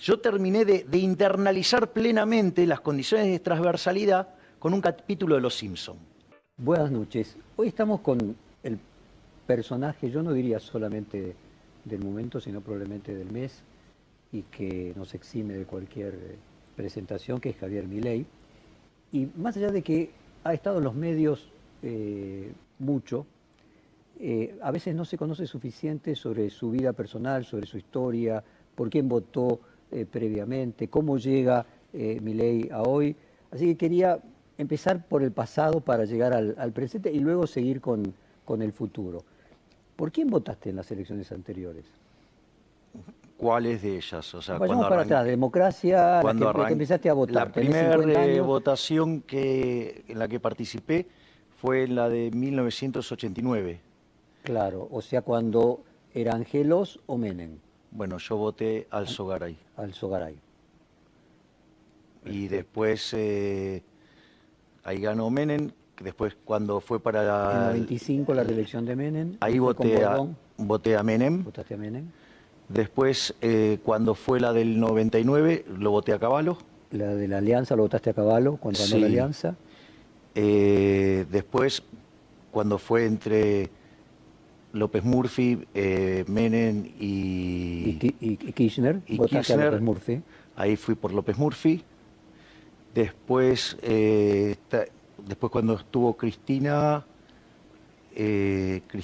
Yo terminé de internalizar plenamente las condiciones de transversalidad con un capítulo de Los Simpson. Buenas noches. Hoy estamos con el personaje, yo no diría solamente del momento, sino probablemente del mes, y que nos exime de cualquier presentación, que es Javier Milei. Y más allá de que ha estado en los medios mucho, a veces no se conoce suficiente sobre su vida personal, sobre su historia, por quién votó previamente, cómo llega Milei a hoy. Así que quería empezar por el pasado para llegar al presente y luego seguir con el futuro. ¿Por quién votaste en las elecciones anteriores? ¿Cuáles de ellas? O sea, Vayamos para atrás, democracia, la que empezaste a votar. La primera votación en la que participé fue la de 1989. Claro, o sea, cuando era Angelos o Menem. Bueno, yo voté al Sogaray. Alzogaray. Y después ahí ganó Menem. Después cuando fue para... En 95 la reelección de Menem. Ahí voté a Menem. ¿Votaste a Menem? Después, cuando fue la del 99, lo voté a Caballo. La de la Alianza, ¿lo votaste a Caballo cuando ganó la Alianza? Después, cuando fue entre López Murphy, Menem y Kirchner, votaste a López Murphy. Ahí fui por López Murphy. Después, después cuando estuvo Cristina...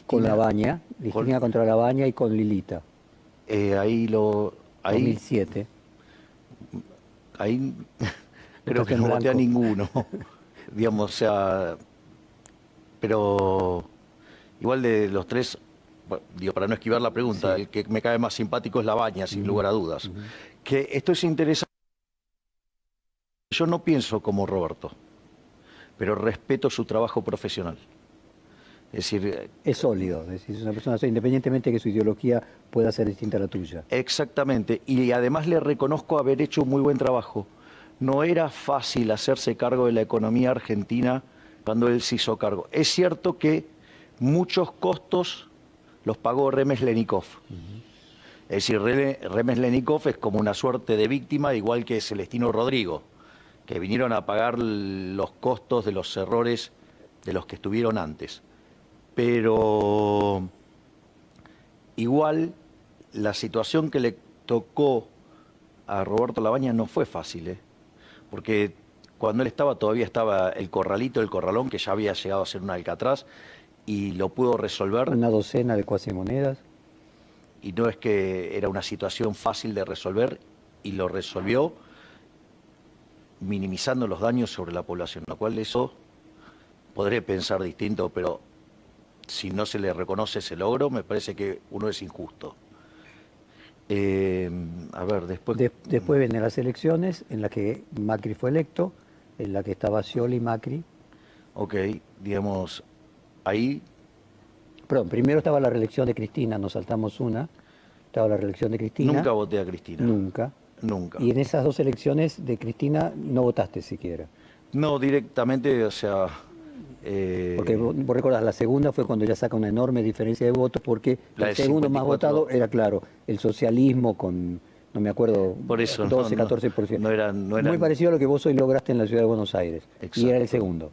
con Labaña, Cristina contra Labaña y con Lilita. Ahí 2007. Ahí creo que no voté a ninguno. Digamos, o sea... Pero igual de los tres, bueno, digo, para no esquivar la pregunta, sí, el que me cae más simpático es Labaña, sin lugar a dudas. Que esto es interesante. Yo no pienso como Roberto, pero respeto su trabajo profesional. Es decir, es sólido, es una persona, independientemente de que su ideología pueda ser distinta a la tuya. Exactamente, y además le reconozco haber hecho un muy buen trabajo. No era fácil hacerse cargo de la economía argentina cuando él se hizo cargo. Es cierto que muchos costos los pagó Remeslenikov. Es decir, Remeslenikov es como una suerte de víctima, igual que Celestino Rodrigo, que vinieron a pagar los costos de los errores de los que estuvieron antes. Pero igual la situación que le tocó a Roberto Labaña no fue fácil, porque cuando él todavía estaba el corralito, el corralón, que ya había llegado a ser un Alcatraz, y lo pudo resolver. Una docena de cuasimonedas. Y no es que era una situación fácil de resolver, y lo resolvió minimizando los daños sobre la población, lo cual eso podré pensar distinto, pero si no se le reconoce ese logro, me parece que uno es injusto. A ver, después... Después vienen las elecciones en las que Macri fue electo, en la que estaba Scioli y Macri. Ok, digamos, ahí... Perdón, primero estaba la reelección de Cristina, nos saltamos una. Estaba la reelección de Cristina. Nunca voté a Cristina. Nunca. Nunca. Y en esas dos elecciones de Cristina no votaste siquiera. No, directamente, o sea... Porque vos recordás, la segunda fue cuando ya saca una enorme diferencia de votos, porque el segundo 54... más votado era, claro, el socialismo con, no me acuerdo, por eso, 12, 14%. No eran... Muy parecido a lo que vos hoy lograste en la ciudad de Buenos Aires. Exacto. Y era el segundo.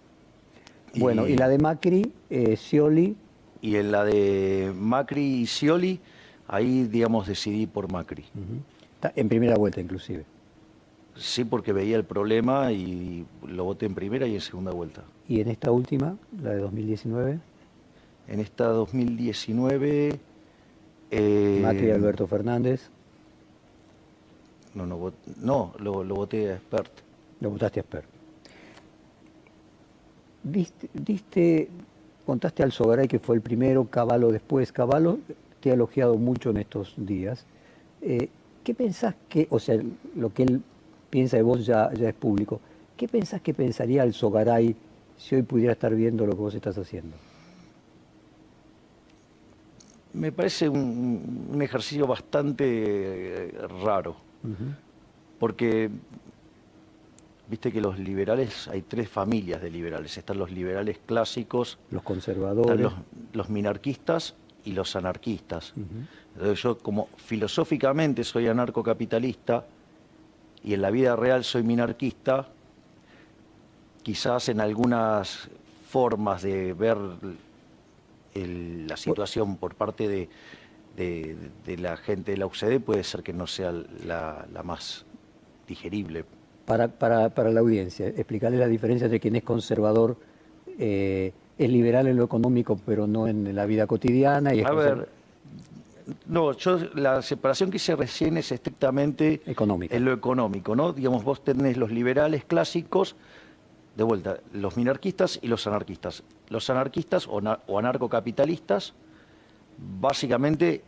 Bueno, y la de Macri, Scioli... Y en la de Macri y Scioli, ahí, digamos, decidí por Macri. En primera vuelta, inclusive. Sí, porque veía el problema y lo voté en primera y en segunda vuelta. ¿Y en esta última, la de 2019? En esta 2019... Macri y Alberto Fernández. No, lo voté a Espert. Lo votaste a Espert. Contaste al Alzogaray que fue el primero, Cavallo después. Cavallo te ha elogiado mucho en estos días. ¿Qué pensás que, o sea, lo que él piensa de vos ya es público, qué pensás que pensaría Alzogaray si hoy pudiera estar viendo lo que vos estás haciendo? Me parece un ejercicio bastante raro, porque viste que los liberales, hay tres familias de liberales. Están los liberales clásicos, los conservadores, los minarquistas y los anarquistas. Entonces yo, como filosóficamente soy anarcocapitalista, y en la vida real soy minarquista, quizás en algunas formas de ver la situación por parte de la gente de la UCD puede ser que no sea la más digerible. Para la audiencia, explicarle la diferencia entre quien es conservador, es liberal en lo económico, pero no en la vida cotidiana. Y es A ver, no, la separación que hice recién es estrictamente económica. en lo económico, ¿no? Digamos, vos tenés los liberales clásicos, de vuelta, los minarquistas y los anarquistas. Los anarquistas o anarcocapitalistas, básicamente,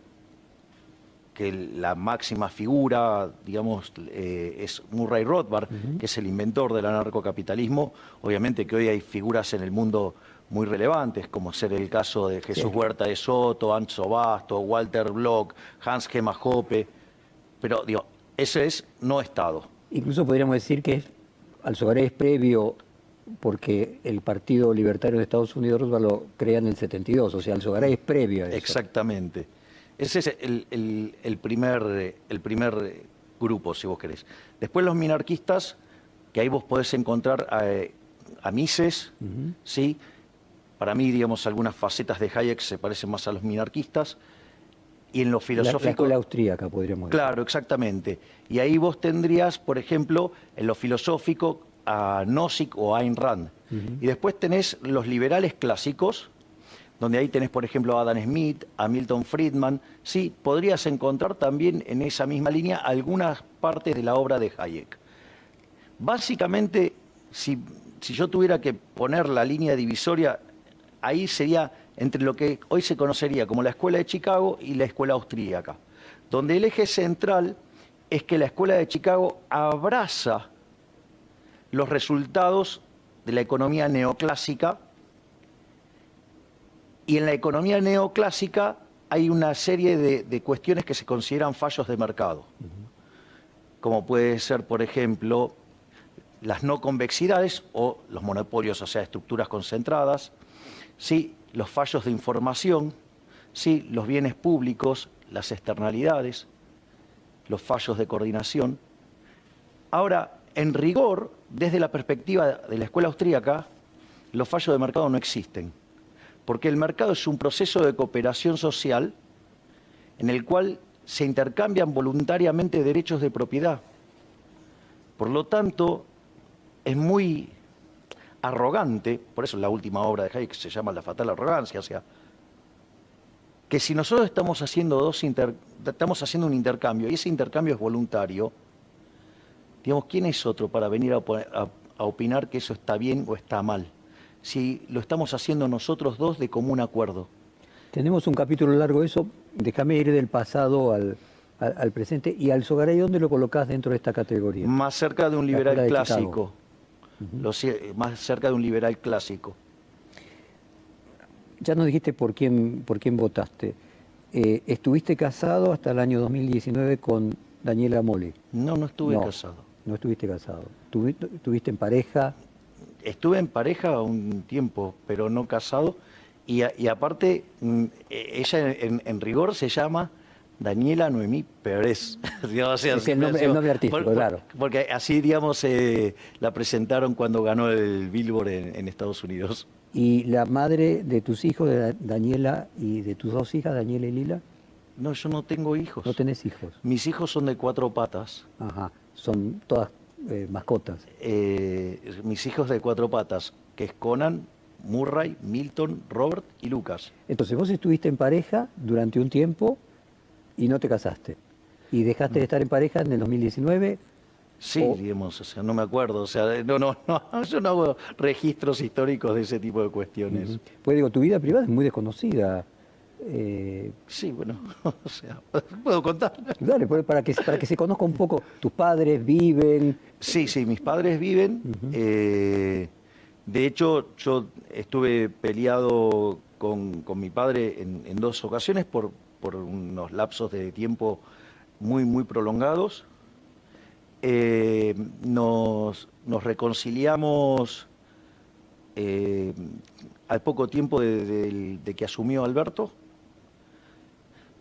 que la máxima figura, digamos, es Murray Rothbard, que es el inventor del anarcocapitalismo. Obviamente que hoy hay figuras en el mundo muy relevantes, como ser el caso de Jesús Huerta de Soto, Ancho Basto, Walter Block, Hans Gemma Hoppe, pero digo, ese es no Estado. Incluso podríamos decir que Alzogaray es previo, porque el Partido Libertario de Estados Unidos lo crea en el 72, o sea, Alzogaray es previo a eso. Exactamente. Ese es el primer grupo, si vos querés. Después los minarquistas, que ahí vos podés encontrar a Mises, ¿sí? Para mí, digamos, algunas facetas de Hayek se parecen más a los minarquistas. Y en lo filosófico... La escuela austríaca, podríamos decir. Claro, exactamente. Y ahí vos tendrías, por ejemplo, en lo filosófico a Nozick o a Ayn Rand. Y después tenés los liberales clásicos, donde ahí tenés, por ejemplo, a Adam Smith, a Milton Friedman. Sí, podrías encontrar también en esa misma línea algunas partes de la obra de Hayek. Básicamente, si yo tuviera que poner la línea divisoria, ahí sería entre lo que hoy se conocería como la Escuela de Chicago y la Escuela Austríaca, donde el eje central es que la Escuela de Chicago abraza los resultados de la economía neoclásica, y en la economía neoclásica hay una serie de cuestiones que se consideran fallos de mercado, como puede ser, por ejemplo, las no convexidades o los monopolios, o sea, estructuras concentradas, ¿sí? Los fallos de información, ¿sí? Los bienes públicos, las externalidades, los fallos de coordinación. Ahora, en rigor, desde la perspectiva de la escuela austríaca, los fallos de mercado no existen, porque el mercado es un proceso de cooperación social en el cual se intercambian voluntariamente derechos de propiedad. Por lo tanto, es muy arrogante, por eso la última obra de Hayek se llama La fatal arrogancia, o sea, que si nosotros estamos haciendo un intercambio y ese intercambio es voluntario, digamos, ¿quién es otro para venir a opinar que eso está bien o está mal? Si lo estamos haciendo nosotros dos de común acuerdo. Tenemos un capítulo largo de eso, déjame ir del pasado al presente. ¿Y Alzogaray dónde lo colocás dentro de esta categoría? Más cerca de un liberal clásico. Uh-huh. Más cerca de un liberal clásico. Ya nos dijiste por quién votaste. ¿Estuviste casado hasta el año 2019 con Daniela Mole? No estuve casado. No estuviste casado. ¿Estuviste en pareja? Estuve en pareja un tiempo, pero no casado. Y aparte, ella en rigor se llama Daniela Noemí Pérez. O sea, es el nombre artístico, claro. Porque así, digamos, la presentaron cuando ganó el Billboard en Estados Unidos. ¿Y la madre de tus hijos, de Daniela, y de tus dos hijas, Daniela y Lila? No, yo no tengo hijos. ¿No tenés hijos? Mis hijos son de 4 patas. Ajá, son todas mascotas. Mis hijos de 4 patas, que es Conan, Murray, Milton, Robert y Lucas. Entonces vos estuviste en pareja durante un tiempo y no te casaste. ¿Y dejaste de estar en pareja en el 2019? Sí, digamos, o sea, no me acuerdo. O sea, no, yo no hago registros históricos de ese tipo de cuestiones. Pues digo, tu vida privada es muy desconocida. Sí, bueno, o sea, puedo contar. Dale, para que se conozca un poco. ¿Tus padres viven? Sí, mis padres viven. De hecho, yo estuve peleado con mi padre en 2 ocasiones por unos lapsos de tiempo muy prolongados. Nos reconciliamos al poco tiempo de que asumió Alberto.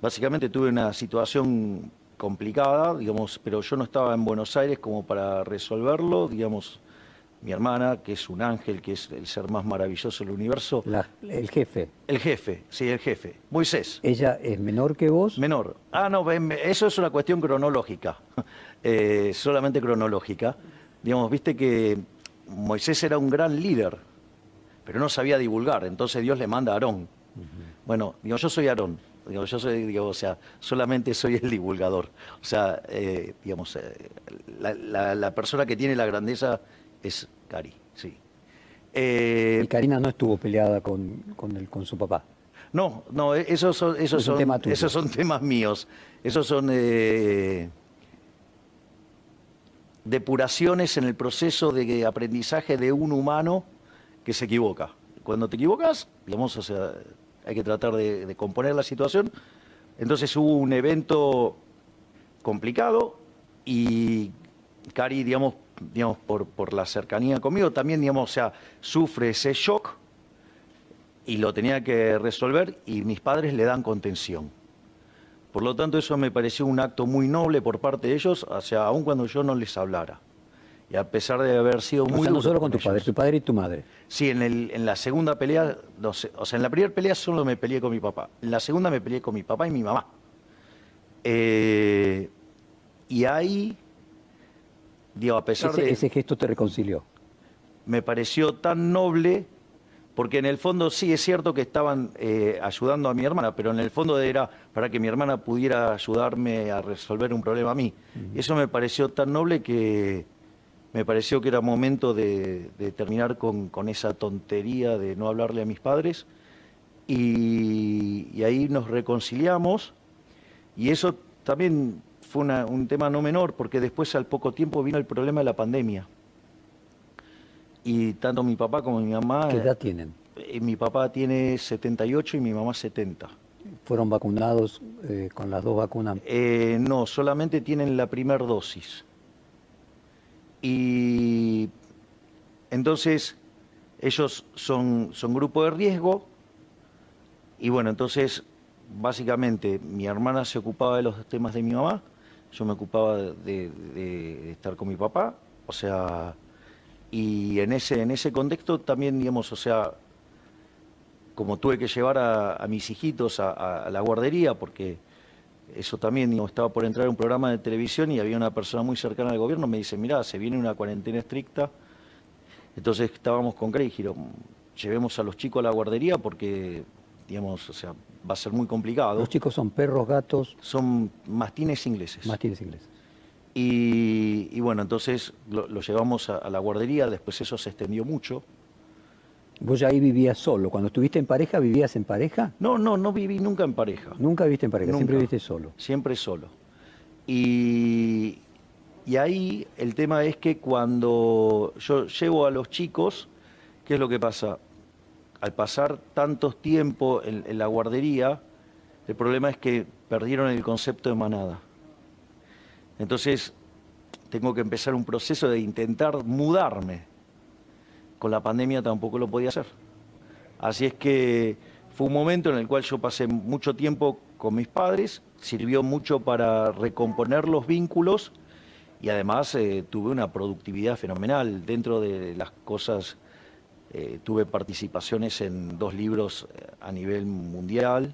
Básicamente tuve una situación complicada, digamos, pero yo no estaba en Buenos Aires como para resolverlo, digamos, mi hermana, que es un ángel, que es el ser más maravilloso del universo. El jefe. El jefe, sí, el jefe. Moisés. ¿Ella es menor que vos? Menor. Ah, no, eso es una cuestión cronológica, solamente cronológica. Digamos, viste que Moisés era un gran líder, pero no sabía divulgar, entonces Dios le manda a Aarón. Bueno, digo, yo soy Aarón, digo, yo soy, digo, o sea, solamente soy el divulgador. O sea, digamos, la persona que tiene la grandeza es Cari, sí. Y Karina no estuvo peleada con su papá. No, no, esos son temas míos. Esos son depuraciones en el proceso de aprendizaje de un humano que se equivoca. Cuando te equivocas, digamos, o sea, hay que tratar de componer la situación. Entonces hubo un evento complicado y Cari, digamos por la cercanía conmigo, también, digamos, o sea, sufre ese shock y lo tenía que resolver y mis padres le dan contención. Por lo tanto, eso me pareció un acto muy noble por parte de ellos, o sea, aun cuando yo no les hablara. Y a pesar de haber sido muy duro no solo con ellos. tu padre y tu madre. Sí, en la segunda pelea, no sé, o sea, en la primera pelea solo me peleé con mi papá. En la segunda me peleé con mi papá y mi mamá. Y ahí, digo, a pesar de... Ese gesto te reconcilió. Me pareció tan noble, porque en el fondo sí es cierto que estaban ayudando a mi hermana, pero en el fondo era para que mi hermana pudiera ayudarme a resolver un problema a mí. Y eso me pareció tan noble que me pareció que era momento de terminar con esa tontería de no hablarle a mis padres. Y ahí nos reconciliamos. Y eso también fue un tema no menor, porque después al poco tiempo vino el problema de la pandemia. Y tanto mi papá como mi mamá... ¿Qué edad tienen? Mi papá tiene 78 y mi mamá 70. ¿Fueron vacunados con las dos vacunas? No, solamente tienen la primera dosis. Y entonces ellos son grupo de riesgo y bueno, entonces básicamente mi hermana se ocupaba de los temas de mi mamá, yo me ocupaba de estar con mi papá, o sea, y en ese contexto también, digamos, o sea, como tuve que llevar a mis hijitos a la guardería, porque eso también, digamos, estaba por entrar a un programa de televisión y había una persona muy cercana al gobierno, me dice, mirá, se viene una cuarentena estricta, entonces estábamos con Craig y dijeron, llevemos a los chicos a la guardería porque, digamos, o sea, va a ser muy complicado. ¿Los chicos son perros, gatos? Son mastines ingleses. Mastines ingleses. Y bueno, entonces lo llevamos a la guardería, después eso se extendió mucho. ¿Vos ya ahí vivías solo? Cuando estuviste en pareja, ¿vivías en pareja? No viví nunca en pareja. ¿Nunca viviste en pareja? Nunca. ¿Siempre viviste solo? Siempre solo. Y ahí el tema es que cuando yo llevo a los chicos, ¿qué es lo que pasa? Al pasar tantos tiempo en la guardería, el problema es que perdieron el concepto de manada. Entonces, tengo que empezar un proceso de intentar mudarme. Con la pandemia tampoco lo podía hacer. Así es que fue un momento en el cual yo pasé mucho tiempo con mis padres, sirvió mucho para recomponer los vínculos y además tuve una productividad fenomenal. Dentro de las cosas, tuve participaciones en 2 libros a nivel mundial,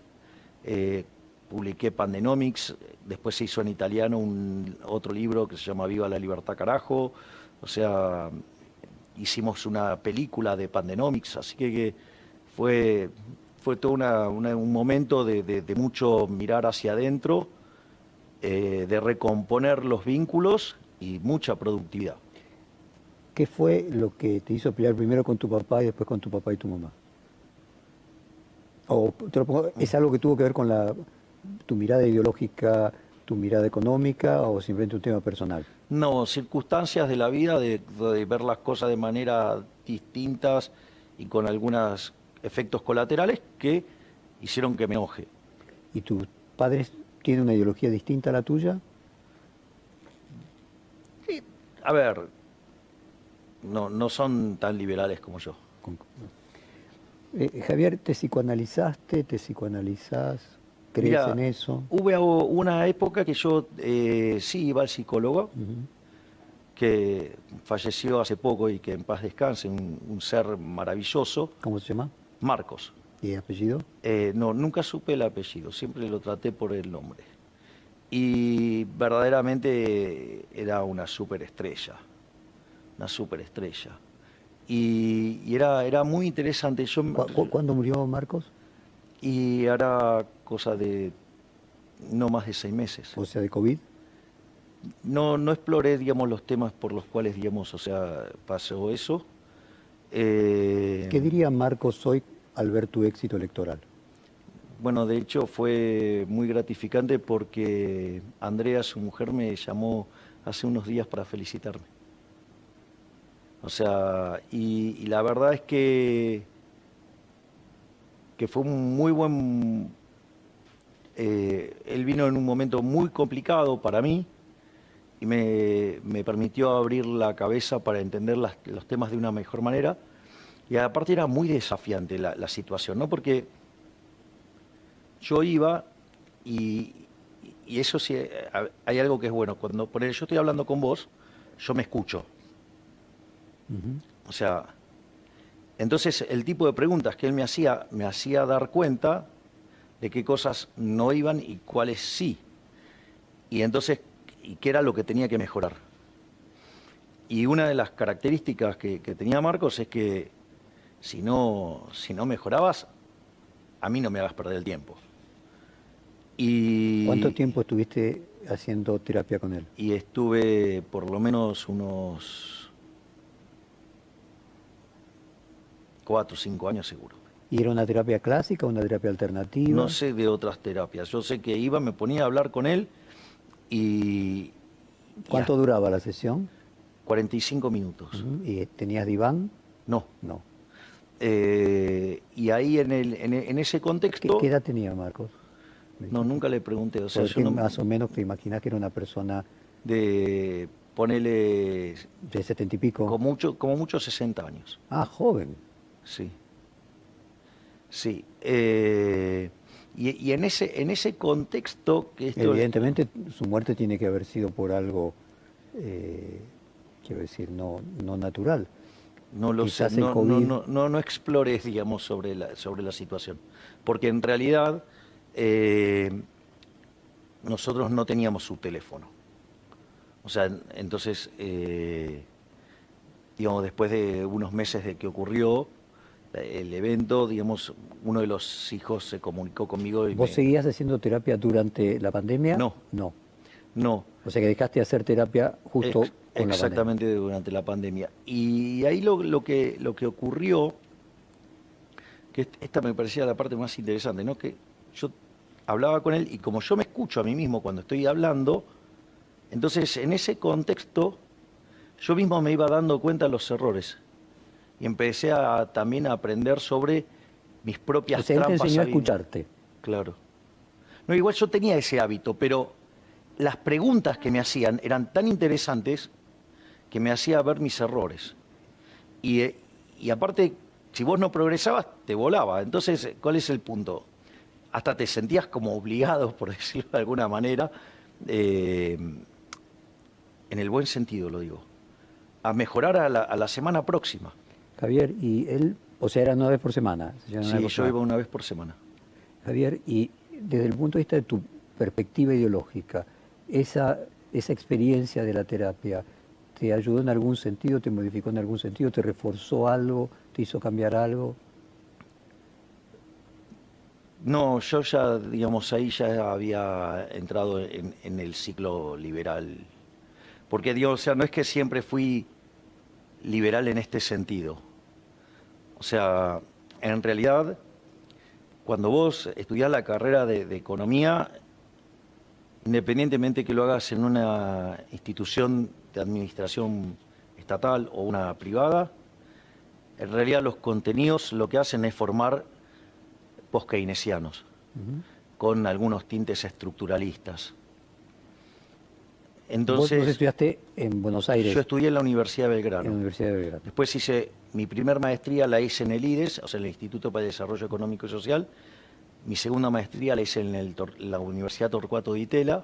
publiqué Pandenomics, después se hizo en italiano otro libro que se llama Viva la Libertad Carajo, o sea, hicimos una película de Pandenomics, así que fue todo un momento de mucho mirar hacia adentro, de recomponer los vínculos y mucha productividad. ¿Qué fue lo que te hizo pelear primero con tu papá y después con tu papá y tu mamá? O te lo pongo, ¿es algo que tuvo que ver con tu mirada ideológica, tu mirada económica o simplemente un tema personal? No, circunstancias de la vida, de ver las cosas de manera distintas y con algunos efectos colaterales que hicieron que me enoje. ¿Y tus padres tienen una ideología distinta a la tuya? Sí, a ver, no son tan liberales como yo. Javier, ¿te psicoanalizaste? ¿Te psicoanalizás? ¿Crees Mira, en eso? hubo una época que yo sí iba al psicólogo, Ujú. que falleció hace poco y que en paz descanse, un ser maravilloso, ¿Cómo se llama? Marcos. ¿Y el apellido? No, nunca supe el apellido, siempre lo traté por el nombre. Y verdaderamente era una superestrella, una superestrella. Y era muy interesante. ¿Cuándo murió Marcos? Y hará cosa de no más de 6 meses. O sea, de COVID. No exploré, digamos, los temas por los cuales, digamos, o sea, pasó eso. ¿Qué diría Marcos hoy al ver tu éxito electoral? Bueno, de hecho fue muy gratificante porque Andrea, su mujer, me llamó hace unos días para felicitarme. O sea, y la verdad es que fue un muy buen... él vino en un momento muy complicado para mí y me permitió abrir la cabeza para entender los temas de una mejor manera. Y aparte era muy desafiante la situación, ¿no? Porque yo iba y eso sí, hay algo que es bueno. Cuando por yo estoy hablando con vos, yo me escucho. Ujú. O sea, entonces el tipo de preguntas que él me hacía dar cuenta de qué cosas no iban y cuáles sí. Y entonces, y qué era lo que tenía que mejorar. Y una de las características que tenía Marcos es que si no mejorabas, a mí no me hagas perder el tiempo. ¿Cuánto tiempo estuviste haciendo terapia con él? Y estuve por lo menos unos 4 o 5 años seguro. ¿Y era una terapia clásica o una terapia alternativa? No sé de otras terapias. Yo sé que iba, me ponía a hablar con él y... ¿Cuánto duraba la sesión? 45 minutos. Ujú. ¿Y tenías diván? No. No. Y ahí en ese contexto... ¿Qué edad tenía Marcos? No, nunca le pregunté. O sea, Porque yo no, más o menos te imaginas que era una persona de ponerle de 70 y pico. como mucho 60 años. Ah, joven. Sí. Sí. Y en ese contexto que esto... Evidentemente su muerte tiene que haber sido por algo, quiero decir, no natural. No lo sé, Quizás el COVID. no explores, digamos, sobre la situación. Porque en realidad nosotros no teníamos su teléfono. O sea, entonces, digamos, después de unos meses de que ocurrió el evento, digamos, uno de los hijos se comunicó conmigo y ¿Vos seguías haciendo terapia durante la pandemia? No. No. O sea que dejaste de hacer terapia justo con la pandemia. Exactamente durante la pandemia. Y ahí lo que ocurrió, que esta me parecía la parte más interesante, ¿no? Que yo hablaba con él y como yo me escucho a mí mismo cuando estoy hablando, entonces en ese contexto yo mismo me iba dando cuenta de los errores y empecé también a aprender sobre mis propias O sea, él te trampas. enseñó a escucharte. Claro. No, igual yo tenía ese hábito, pero las preguntas que me hacían eran tan interesantes que me hacía ver mis errores. Y aparte, si vos no progresabas, te volaba. Entonces, ¿cuál es el punto? Hasta te sentías como obligado, por decirlo de alguna manera, en el buen sentido lo digo, a mejorar a la semana próxima. Javier, y él, o sea, era una vez por semana. Sí, yo iba una vez por semana. Javier, y desde el punto de vista de tu perspectiva ideológica, esa experiencia de la terapia, ¿te ayudó en algún sentido, te modificó en algún sentido, te reforzó algo, te hizo cambiar algo? No, yo ya, digamos, ahí ya había entrado en el ciclo liberal. Porque, digo, o sea, no es que siempre fui liberal en este sentido. O sea, en realidad, cuando vos estudiás la carrera de economía, independientemente que lo hagas en una institución de administración estatal o una privada, en realidad los contenidos lo que hacen es formar post-keynesianos, con algunos tintes estructuralistas. Entonces, ¿Vos estudiaste en Buenos Aires? Yo estudié en la Universidad de Belgrano. En la Universidad de Belgrano. Después hice mi primer maestría, la hice en el IDES, o sea, en el Instituto para el Desarrollo Económico y Social, Mi segunda maestría la hice en la Universidad Torcuato Di Tella.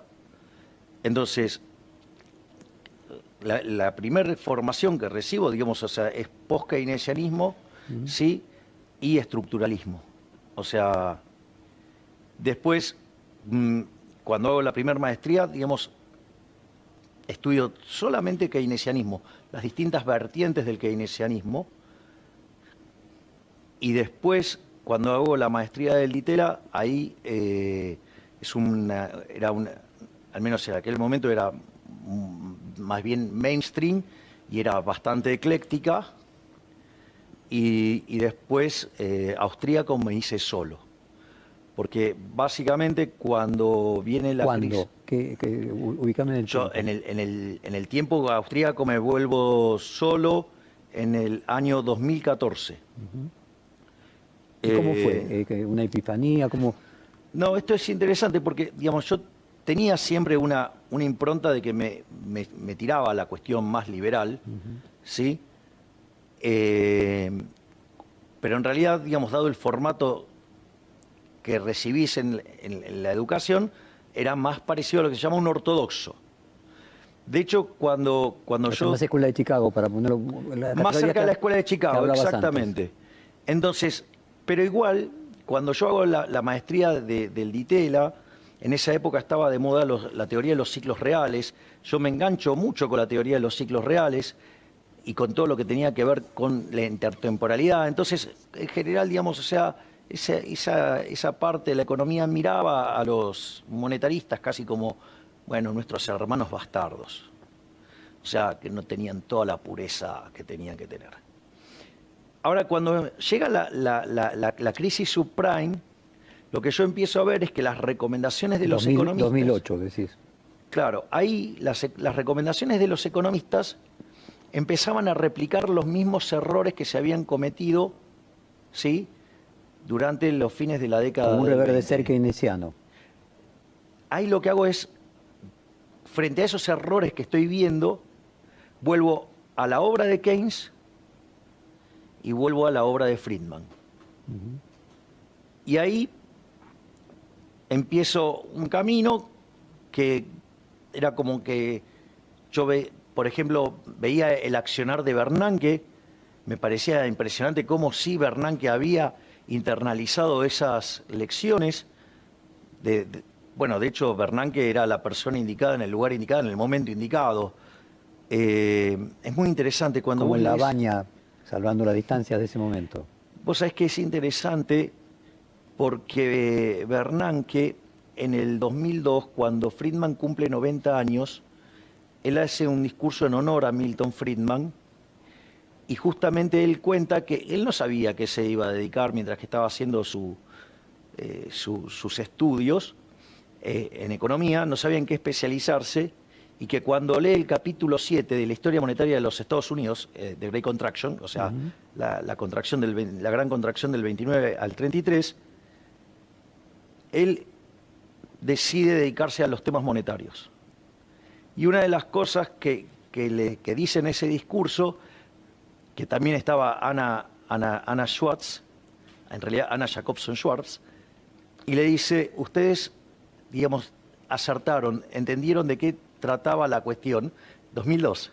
Entonces, la primera formación que recibo, digamos, o sea, es post-keynesianismo, ¿sí? Y estructuralismo. O sea, después, cuando hago la primera maestría, digamos, estudio solamente keynesianismo, las distintas vertientes del keynesianismo, y después, cuando hago la maestría del Di Tella, ahí al menos en aquel momento era más bien mainstream y era bastante ecléctica, y después austríaco me hice solo. Porque básicamente cuando viene la crisis... Ubícame en el Yo tiempo. en el tiempo austríaco me vuelvo solo en el año 2014. ¿Y cómo fue? ¿Una epifanía? ¿Cómo? No, esto es interesante porque, digamos, yo tenía siempre una impronta de que me tiraba a la cuestión más liberal, ¿sí? Pero en realidad, digamos, dado el formato que recibís en la educación, era más parecido a lo que se llama un ortodoxo. De hecho, cuando yo... Más escuela de Chicago, para ponerlo... Más cerca de la escuela de Chicago, exactamente. Antes. Entonces, pero igual, cuando yo hago la maestría del Di Tella, en esa época estaba de moda la teoría de los ciclos reales. Yo me engancho mucho con la teoría de los ciclos reales y con todo lo que tenía que ver con la intertemporalidad. Entonces, en general, digamos, o sea, esa parte de la economía miraba a los monetaristas casi como, bueno, nuestros hermanos bastardos. O sea, que no tenían toda la pureza que tenían que tener. Ahora, cuando llega la crisis subprime, lo que yo empiezo a ver es que las recomendaciones de los economistas... 2008, decís. Claro, ahí las recomendaciones de los economistas empezaban a replicar los mismos errores que se habían cometido, ¿sí?, durante los fines de la década Como un del 20. reverdecer keynesiano. Ahí lo que hago es, frente a esos errores que estoy viendo, vuelvo a la obra de Keynes y vuelvo a la obra de Friedman. Y ahí empiezo un camino que era como que yo, por ejemplo, veía el accionar de Bernanke, me parecía impresionante cómo sí Bernanke había internalizado esas lecciones. Bueno, de hecho, Bernanke era la persona indicada en el lugar indicado, en el momento indicado. Es muy interesante cuando... Como en La Baña, salvando las distancias de ese momento. Vos sabés que es interesante porque Bernanke, en el 2002, cuando Friedman cumple 90 años, él hace un discurso en honor a Milton Friedman, y justamente él cuenta que él no sabía que se iba a dedicar mientras que estaba haciendo sus estudios en economía, no sabía en qué especializarse, y que cuando lee el capítulo 7 de la historia monetaria de los Estados Unidos, The Great Contraction, o sea, la gran contracción del 29 al 33, él decide dedicarse a los temas monetarios. Y una de las cosas que dice en ese discurso, que también estaba Anna Schwartz, en realidad Anna Jacobson Schwartz, y le dice, ustedes, digamos, acertaron, entendieron de qué trataba la cuestión, 2002.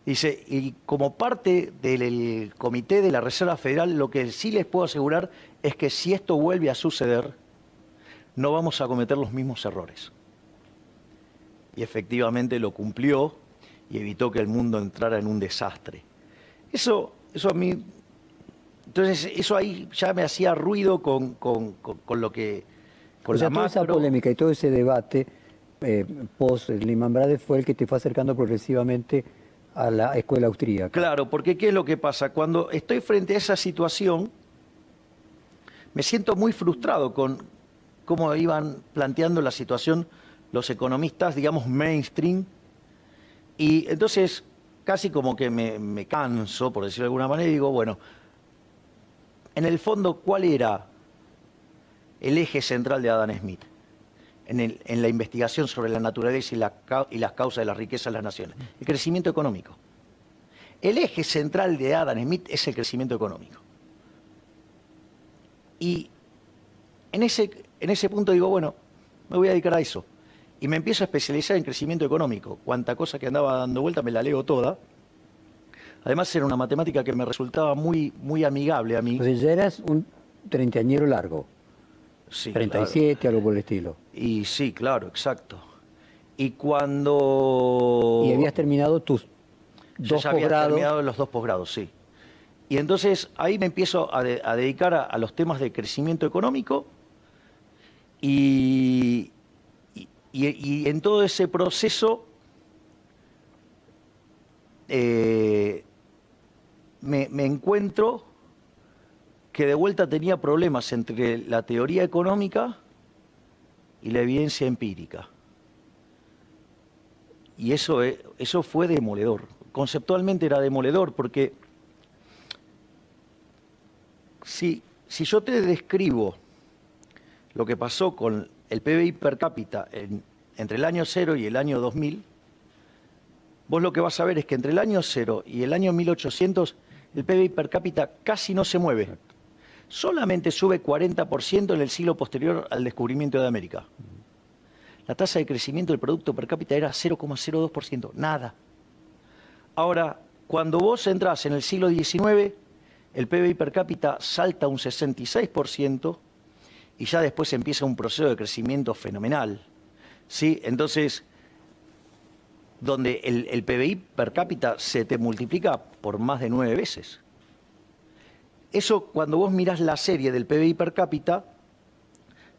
Dice, y como parte del Comité de la Reserva Federal, lo que sí les puedo asegurar es que si esto vuelve a suceder, no vamos a cometer los mismos errores. Y efectivamente lo cumplió y evitó que el mundo entrara en un desastre. Eso a mí... Entonces, eso ahí ya me hacía ruido con lo que... Con la toda esa polémica y todo ese debate post Lehman Brothers fue el que te fue acercando progresivamente a la escuela austríaca. Claro, porque ¿qué es lo que pasa? Cuando estoy frente a esa situación, me siento muy frustrado con cómo iban planteando la situación los economistas, digamos, mainstream, y entonces casi como que me canso, por decirlo de alguna manera, y digo, bueno, en el fondo, ¿cuál era el eje central de Adam Smith en la investigación sobre la naturaleza y las causas de la riqueza de las naciones? El crecimiento económico. El eje central de Adam Smith es el crecimiento económico. Y en ese punto digo, bueno, me voy a dedicar a eso. Y me empiezo a especializar en crecimiento económico. Cuanta cosa que andaba dando vuelta me la leo toda. Además era una matemática que me resultaba muy, muy amigable a mí. Entonces ya eras un treintañero largo, Sí, 37, claro. algo por el estilo. Y sí, claro, exacto. Y cuando... Y habías terminado tus Yo dos ya había posgrados. terminado los 2 posgrados, sí. Y entonces ahí me empiezo a dedicar a los temas de crecimiento económico y, y en todo ese proceso me encuentro que de vuelta tenía problemas entre la teoría económica y la evidencia empírica. Y eso fue demoledor. Conceptualmente era demoledor porque si yo te describo lo que pasó con el PBI per cápita entre el año 0 y el año 2000, vos lo que vas a ver es que entre el año 0 y el año 1800 el PBI per cápita casi no se mueve. Solamente sube 40% en el siglo posterior al descubrimiento de América. La tasa de crecimiento del producto per cápita era 0,02%, nada. Ahora, cuando vos entrás en el siglo XIX, el PBI per cápita salta un 66% y ya después empieza un proceso de crecimiento fenomenal. ¿Sí? Entonces, donde el PBI per cápita se te multiplica por más de 9 veces. Eso, cuando vos mirás la serie del PBI per cápita,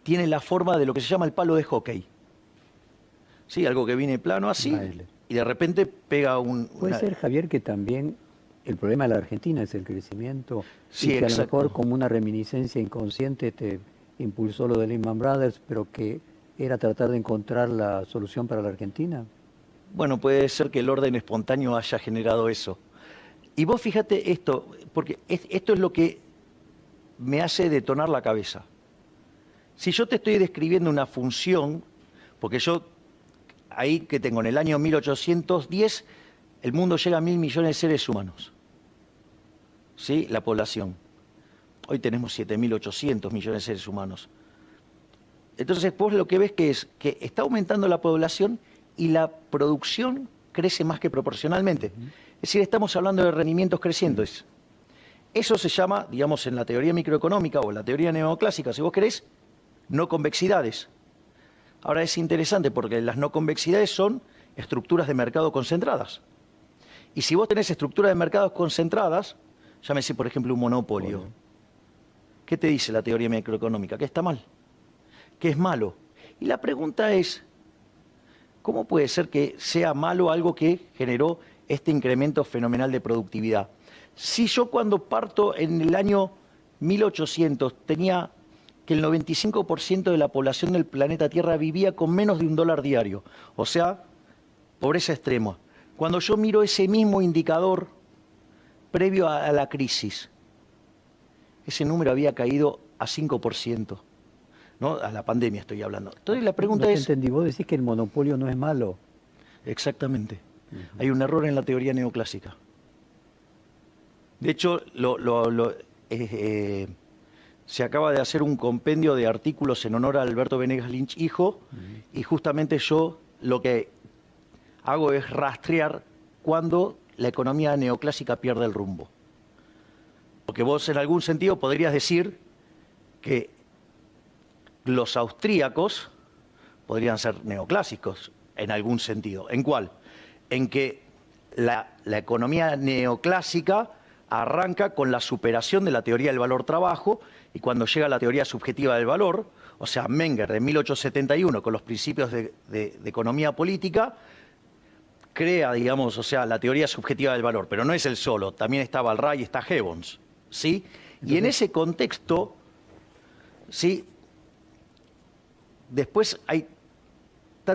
tiene la forma de lo que se llama el palo de hockey. Sí, algo que viene plano así Baile. y de repente pega Puede ser, Javier, que también el problema de la Argentina es el crecimiento. Sí, y que a lo exacto. mejor como una reminiscencia inconsciente te impulsó lo de Lehman Brothers, pero que era tratar de encontrar la solución para la Argentina. Bueno, puede ser que el orden espontáneo haya generado eso. Y vos fíjate esto, porque esto es lo que me hace detonar la cabeza. Si yo te estoy describiendo una función, porque yo ahí que tengo en el año 1810, el mundo llega a 1.000 millones de seres humanos. ¿Sí? La población. Hoy tenemos 7.800 millones de seres humanos. Entonces vos lo que ves que es que está aumentando la población y la producción crece más que proporcionalmente. Es decir, estamos hablando de rendimientos crecientes. Eso se llama, digamos, en la teoría microeconómica o en la teoría neoclásica, si vos querés, no convexidades. Ahora es interesante porque las no convexidades son estructuras de mercado concentradas. Y si vos tenés estructuras de mercados concentradas, llámese por ejemplo un monopolio, ¿qué te dice la teoría microeconómica? Que está mal, que es malo. Y la pregunta es, ¿cómo puede ser que sea malo algo que generó este incremento fenomenal de productividad? Si yo cuando parto en el año 1800 tenía que el 95% de la población del planeta Tierra vivía con menos de $1 diario, o sea, pobreza extrema. Cuando yo miro ese mismo indicador previo a la crisis, ese número había caído a 5%, ¿no? A la pandemia estoy hablando. Entonces la pregunta no te es... entendí, vos decís que el monopolio no es malo. Exactamente. Hay un error en la teoría neoclásica. De hecho, se acaba de hacer un compendio de artículos en honor a Alberto Venegas Lynch, hijo, y justamente yo lo que hago es rastrear cuando la economía neoclásica pierde el rumbo. Porque vos en algún sentido podrías decir que los austríacos podrían ser neoclásicos en algún sentido. ¿En cuál? En que la economía neoclásica arranca con la superación de la teoría del valor-trabajo y cuando llega la teoría subjetiva del valor, o sea, Menger de 1871 con los principios de economía política, crea, digamos, o sea, la teoría subjetiva del valor, pero no es el solo, también está Ballray y está Gibbons, ¿sí? Entonces, y en ese contexto, ¿sí? Después hay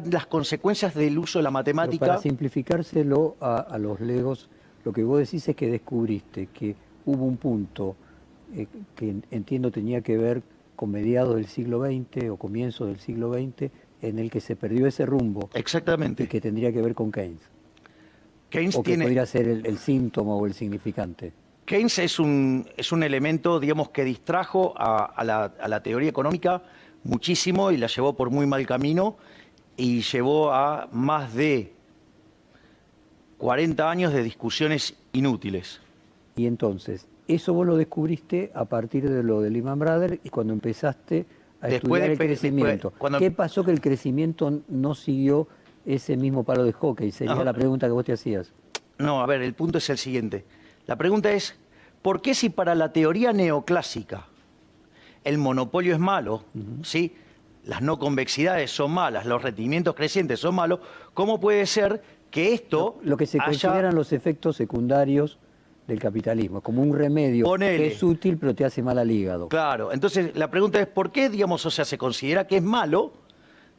las consecuencias del uso de la matemática. Pero para simplificárselo a los legos, lo que vos decís es que descubriste que hubo un punto que entiendo tenía que ver con mediados del siglo XX o comienzos del siglo XX, en el que se perdió ese rumbo. Exactamente. Y que tendría que ver con Keynes. Keynes o que tiene... podría ser el síntoma o el significante. Keynes es un elemento, digamos, que distrajo a la teoría económica muchísimo y la llevó por muy mal camino y llevó a más de 40 años de discusiones inútiles. Y entonces, eso vos lo descubriste a partir de lo de Lehman Brothers y cuando empezaste a estudiar el crecimiento. ¿Qué pasó que el crecimiento no siguió ese mismo palo de hockey? Sería la pregunta que vos te hacías. No, a ver, el punto es el siguiente. La pregunta es, ¿por qué si para la teoría neoclásica el monopolio es malo, ¿sí? Las no convexidades son malas, los rendimientos crecientes son malos, ¿cómo puede ser que esto lo que se consideran los efectos secundarios del capitalismo, como un remedio que es útil pero te hace mal al hígado? Claro, entonces la pregunta es, ¿por qué, digamos, o sea, se considera que es malo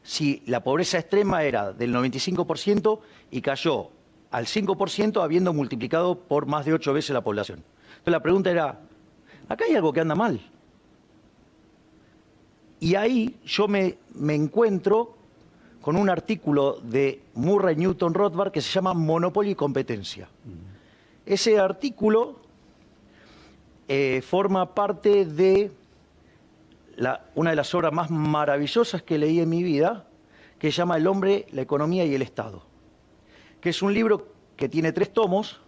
si la pobreza extrema era del 95% y cayó al 5% habiendo multiplicado por más de 8 veces la población? Entonces la pregunta era, acá hay algo que anda mal. Y ahí yo me encuentro con un artículo de Murray Newton Rothbard que se llama Monopolio y Competencia. Ese artículo forma parte de una de las obras más maravillosas que leí en mi vida, que se llama El hombre, la economía y el Estado, que es un libro que tiene 3 tomos,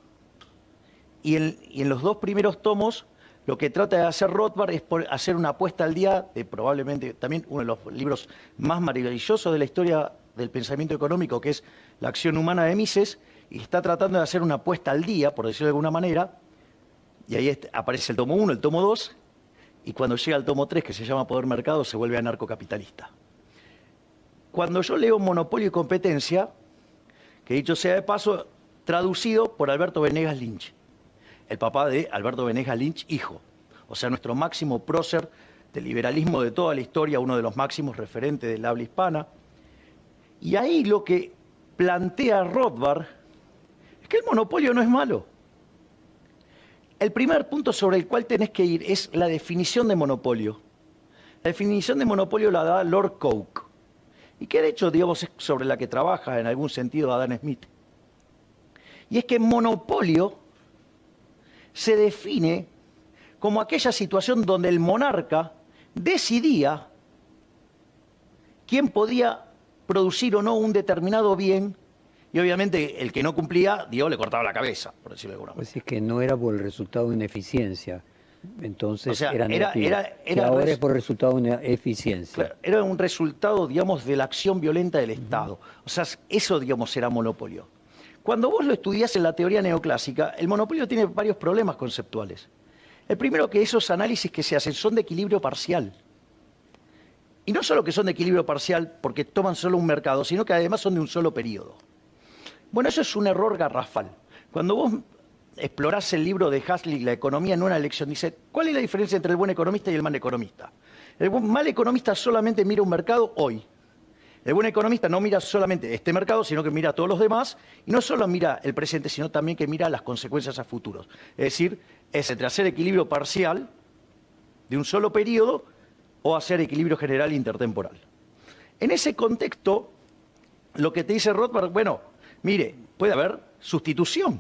y en los 2 primeros tomos lo que trata de hacer Rothbard es hacer una apuesta al día de probablemente también uno de los libros más maravillosos de la historia del pensamiento económico, que es La acción humana de Mises, y está tratando de hacer una apuesta al día, por decirlo de alguna manera, y ahí aparece el tomo 1, el tomo 2, y cuando llega al tomo 3, que se llama Poder Mercado, se vuelve anarcocapitalista. Cuando yo leo Monopolio y Competencia, que dicho sea de paso, traducido por Alberto Venegas Lynch, el papá de Alberto Venegas Lynch, hijo. O sea, nuestro máximo prócer del liberalismo de toda la historia, uno de los máximos referentes del habla hispana. Y ahí lo que plantea Rothbard es que el monopolio no es malo. El primer punto sobre el cual tenés que ir es la definición de monopolio. La definición de monopolio la da Lord Coke, y que de hecho, digamos, es sobre la que trabaja en algún sentido Adam Smith. Y es que monopolio se define como aquella situación donde el monarca decidía quién podía producir o no un determinado bien, y obviamente el que no cumplía, Dios le cortaba la cabeza, por decirlo de alguna manera. Pues es que no era por el resultado de una eficiencia, entonces o sea, era ahora es por el resultado de una eficiencia. Claro, era un resultado, digamos, de la acción violenta del Estado. O sea, eso, digamos, era monopolio. Cuando vos lo estudiás en la teoría neoclásica, el monopolio tiene varios problemas conceptuales. El primero, que esos análisis que se hacen son de equilibrio parcial. Y no solo que son de equilibrio parcial porque toman solo un mercado, sino que además son de un solo periodo. Bueno, eso es un error garrafal. Cuando vos explorás el libro de Huxley, La economía en una elección, dice, ¿cuál es la diferencia entre el buen economista y el mal economista? El mal economista solamente mira un mercado hoy. El buen economista no mira solamente este mercado, sino que mira a todos los demás, y no solo mira el presente, sino también que mira las consecuencias a futuros. Es decir, es entre hacer equilibrio parcial de un solo periodo o hacer equilibrio general intertemporal. En ese contexto, lo que te dice Rothbard, bueno, mire, puede haber sustitución.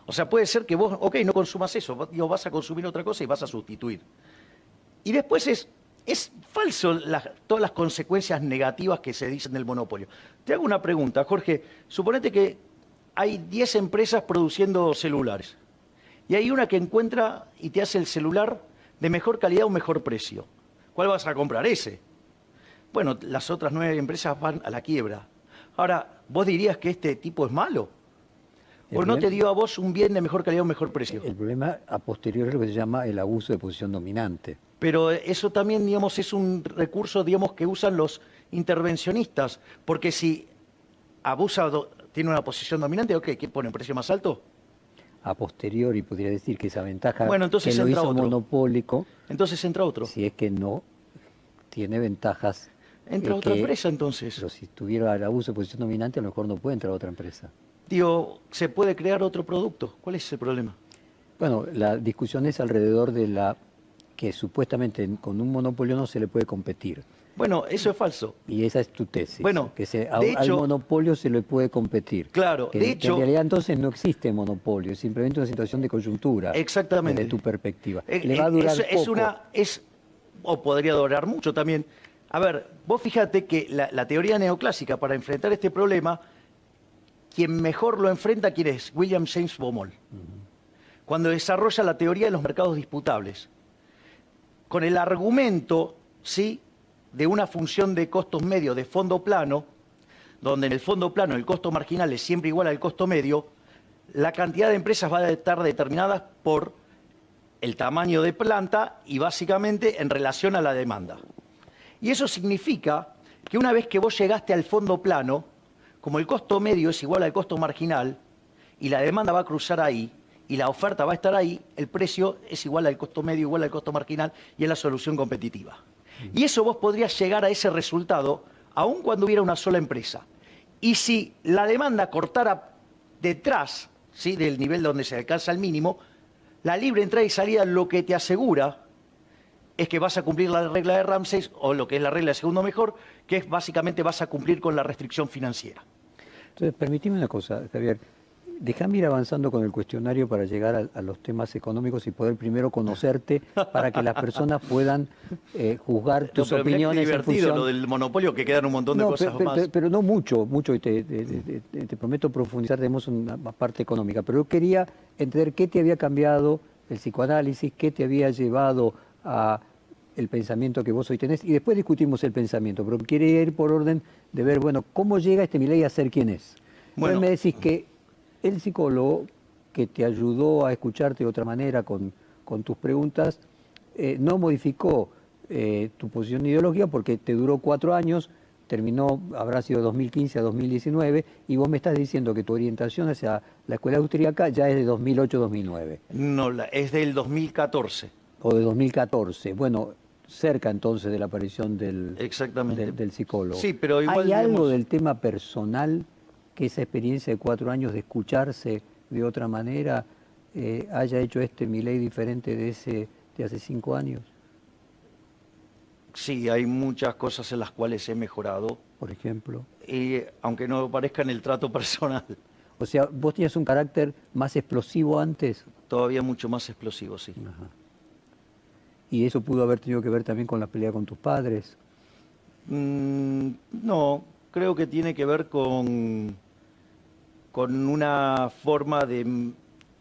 O sea, puede ser que vos, ok, no consumas eso, vas a consumir otra cosa y vas a sustituir. Y después es falso todas las consecuencias negativas que se dicen del monopolio. Te hago una pregunta, Jorge. Suponete que hay 10 empresas produciendo celulares y hay una que encuentra y te hace el celular de mejor calidad o mejor precio. ¿Cuál vas a comprar? Ese. Bueno, las otras 9 empresas van a la quiebra. Ahora, ¿vos dirías que este tipo es malo? ¿O no te dio a vos un bien de mejor calidad o mejor precio? El problema a posteriori es lo que se llama el abuso de posición dominante. Pero eso también, digamos, es un recurso, digamos, que usan los intervencionistas. Porque si abusa, tiene una posición dominante, ¿ok? ¿Qué pone? ¿Un precio más alto? A posteriori podría decir que esa ventaja entonces que lo hizo otro. monopólico. Entonces entra otro. Si es que no tiene ventajas. Entra otra empresa entonces. Pero si tuviera el abuso de posición dominante, a lo mejor no puede entrar otra empresa. Digo, se puede crear otro producto. ¿Cuál es el problema? Bueno, la discusión es alrededor de que supuestamente con un monopolio no se le puede competir. Bueno, eso es falso. Y esa es tu tesis. Bueno, que de al hecho, monopolio se le puede competir. claro, Que de en hecho, realidad entonces no existe monopolio, es simplemente una situación de coyuntura. exactamente. Desde tu perspectiva. Le va a durar poco. O podría durar mucho también. A ver, vos fíjate que la teoría neoclásica para enfrentar este problema, quien mejor lo enfrenta, ¿quién es? William James Baumol. Cuando desarrolla la teoría de los mercados disputables. Con el argumento, ¿sí?, de una función de costos medios de fondo plano, donde en el fondo plano el costo marginal es siempre igual al costo medio, la cantidad de empresas va a estar determinada por el tamaño de planta y básicamente en relación a la demanda. Y eso significa que una vez que vos llegaste al fondo plano, como el costo medio es igual al costo marginal y la demanda va a cruzar ahí y la oferta va a estar ahí, el precio es igual al costo medio, igual al costo marginal y es la solución competitiva. Y eso vos podrías llegar a ese resultado aun cuando hubiera una sola empresa. Y si la demanda cortara detrás, ¿sí?, del nivel donde se alcanza el mínimo, la libre entrada y salida lo que te asegura es que vas a cumplir la regla de Ramsey, o lo que es la regla de segundo mejor, que es básicamente vas a cumplir con la restricción financiera. Entonces, permíteme una cosa, Javier. Déjame ir avanzando con el cuestionario para llegar a los temas económicos y poder primero conocerte para que las personas puedan juzgar tus Pero mirá opiniones qué en divertido función... lo del monopolio, que quedan un montón de cosas más. Pero no mucho, y te prometo profundizar, tenemos una parte económica, pero yo quería entender qué te había cambiado el psicoanálisis, qué te había llevado a el pensamiento que vos hoy tenés, y después discutimos el pensamiento, pero quería ir por orden de ver, bueno, cómo llega este Milei a ser quien es. Bueno. Entonces me decís que el psicólogo que te ayudó a escucharte de otra manera con tus preguntas, no modificó tu posición ideológica porque te duró 4 años, terminó, habrá sido 2015 a 2019, y vos me estás diciendo que tu orientación hacia la escuela austríaca ya es de 2008-2009. No, es del 2014. O de 2014. Bueno, cerca entonces de la aparición Exactamente. del psicólogo. Sí, pero igual, ¿Hay algo digamos, del tema personal que esa experiencia de 4 años de escucharse de otra manera haya hecho este Milei diferente de ese de hace 5 años? Sí, hay muchas cosas en las cuales he mejorado, Por ejemplo. y aunque no parezca en el trato personal, O sea, vos tenías un carácter más explosivo antes. todavía mucho más explosivo, sí. Ajá. Y eso pudo haber tenido que ver también con la pelea con tus padres. No, creo que tiene que ver con una forma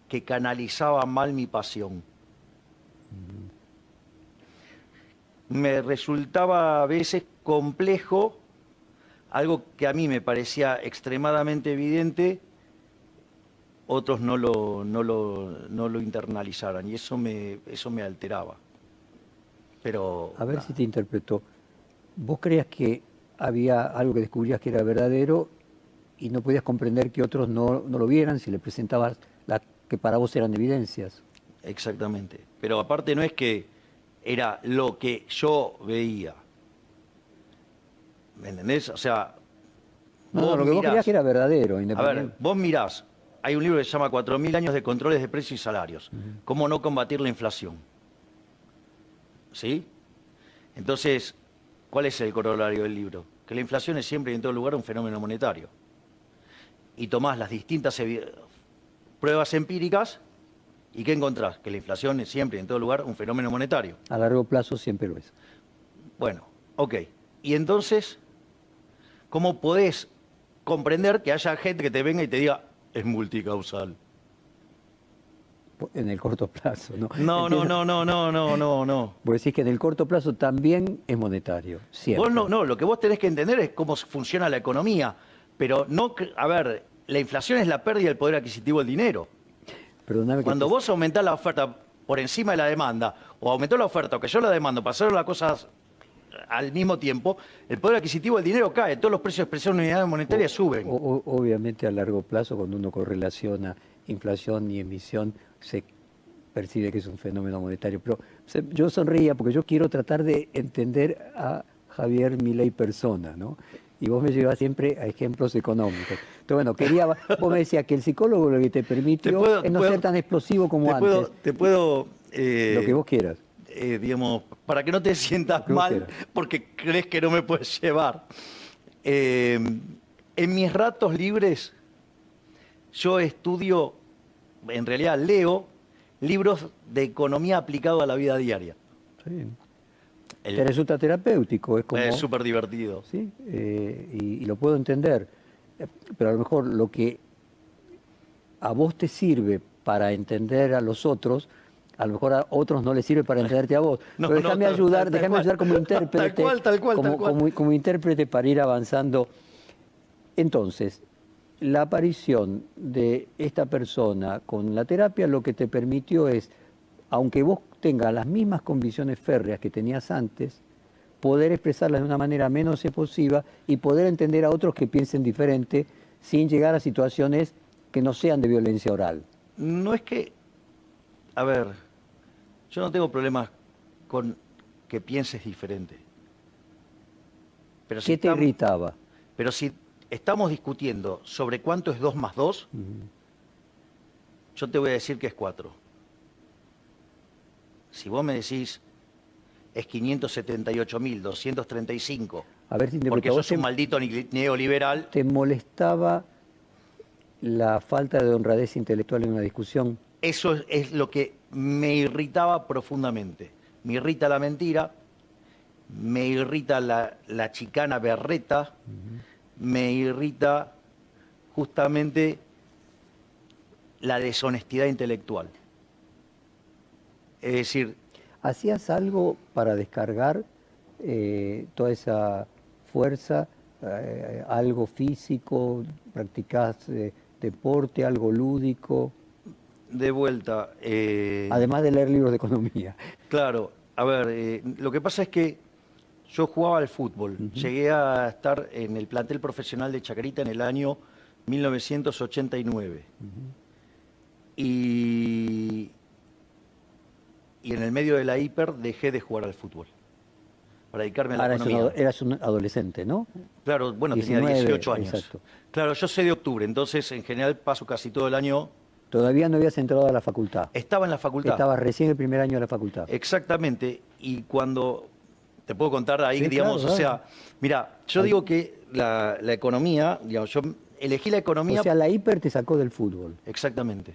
que canalizaba mal mi pasión. Me resultaba a veces complejo, algo que a mí me parecía extremadamente evidente, otros no lo internalizaran, y eso me alteraba. Pero A ver si te interpretó. ¿Vos creías que había algo que descubrías que era verdadero y no podías comprender que otros no lo vieran si le presentabas las que para vos eran evidencias? exactamente. Pero aparte no es que era lo que yo veía. ¿Me entendés? O sea, No, lo que vos creías que era verdadero, a ver, independiente. vos mirás, hay un libro que se llama 4000 años de controles de precios y salarios. ¿Cómo no combatir la inflación? ¿Sí? Entonces, ¿cuál es el corolario del libro? Que la inflación es siempre y en todo lugar un fenómeno monetario. Y tomás las distintas pruebas empíricas, ¿y qué encontrás? Que la inflación es siempre y en todo lugar un fenómeno monetario. A largo plazo siempre lo es. Bueno, ok. Y entonces, ¿cómo podés comprender que haya gente que te venga y te diga, es multicausal? En el corto plazo, ¿no? No, no, Entiendo. no. Vos decís que en el corto plazo también es monetario, siempre. Vos no, lo que vos tenés que entender es cómo funciona la economía. Pero no, a ver, la inflación es la pérdida del poder adquisitivo del dinero. Perdóname que Cuando te- vos aumentás la oferta por encima de la demanda, o aumentó la oferta o cayó la demanda, pasaron las cosas al mismo tiempo, el poder adquisitivo del dinero cae, todos los precios de expresión de unidades monetarias suben. Obviamente a largo plazo, cuando uno correlaciona inflación y emisión, se percibe que es un fenómeno monetario. Pero yo sonreía porque yo quiero tratar de entender a Javier Milei persona, ¿no? Y vos me llevas siempre a ejemplos económicos. Entonces, bueno, vos me decías que el psicólogo lo que te permitió es no ser tan explosivo como antes. Te puedo Lo que vos quieras. digamos, para que no te sientas Creo que mal porque crees que no me puedes llevar. En mis ratos libres yo estudio, en realidad leo libros de economía aplicado a la vida diaria. Sí. Te resulta terapéutico, es como... Es súper divertido. Sí, y lo puedo entender. Pero a lo mejor lo que a vos te sirve para entender a los otros, a lo mejor a otros no les sirve para entenderte a vos. No, Pero no, déjame ayudar, tal déjame cual. ayudar como intérprete, Tal cual. como intérprete para ir avanzando. Entonces, la aparición de esta persona con la terapia lo que te permitió es, aunque vos tengas las mismas convicciones férreas que tenías antes, poder expresarlas de una manera menos explosiva y poder entender a otros que piensen diferente sin llegar a situaciones que no sean de violencia oral. No es que, a ver, yo no tengo problemas con que pienses diferente. Pero ¿Qué te irritaba? Pero si estamos discutiendo sobre cuánto es 2 más 2, yo te voy a decir que es 4. Si vos me decís es 578.235, A ver si te porque sos un maldito neoliberal. ¿Te molestaba la falta de honradez intelectual en una discusión? Eso es lo que me irritaba profundamente. Me irrita la mentira, me irrita la chicana berreta, me irrita justamente la deshonestidad intelectual. Es decir... ¿Hacías algo para descargar toda esa fuerza? ¿Algo físico? ¿Practicás deporte? ¿Algo lúdico? De vuelta... Además de leer libros de economía. Claro, a ver, lo que pasa es que yo jugaba al fútbol. Llegué a estar en el plantel profesional de Chacarita en el año 1989. Y en el medio de la hiper dejé de jugar al fútbol para dedicarme a la economía. Eras un adolescente, ¿no? Claro, bueno, 19, tenía 18 años. Exacto. Claro, yo soy de octubre, entonces en general paso casi todo el año. Todavía no habías entrado a la facultad. Estaba en la facultad. Estabas recién el primer año de la facultad. Exactamente. Y cuando... Te puedo contar ahí, Sí, digamos, claro, o sea... Mira, yo digo que la economía, digamos, yo elegí la economía... O sea, la hiper te sacó del fútbol. Exactamente.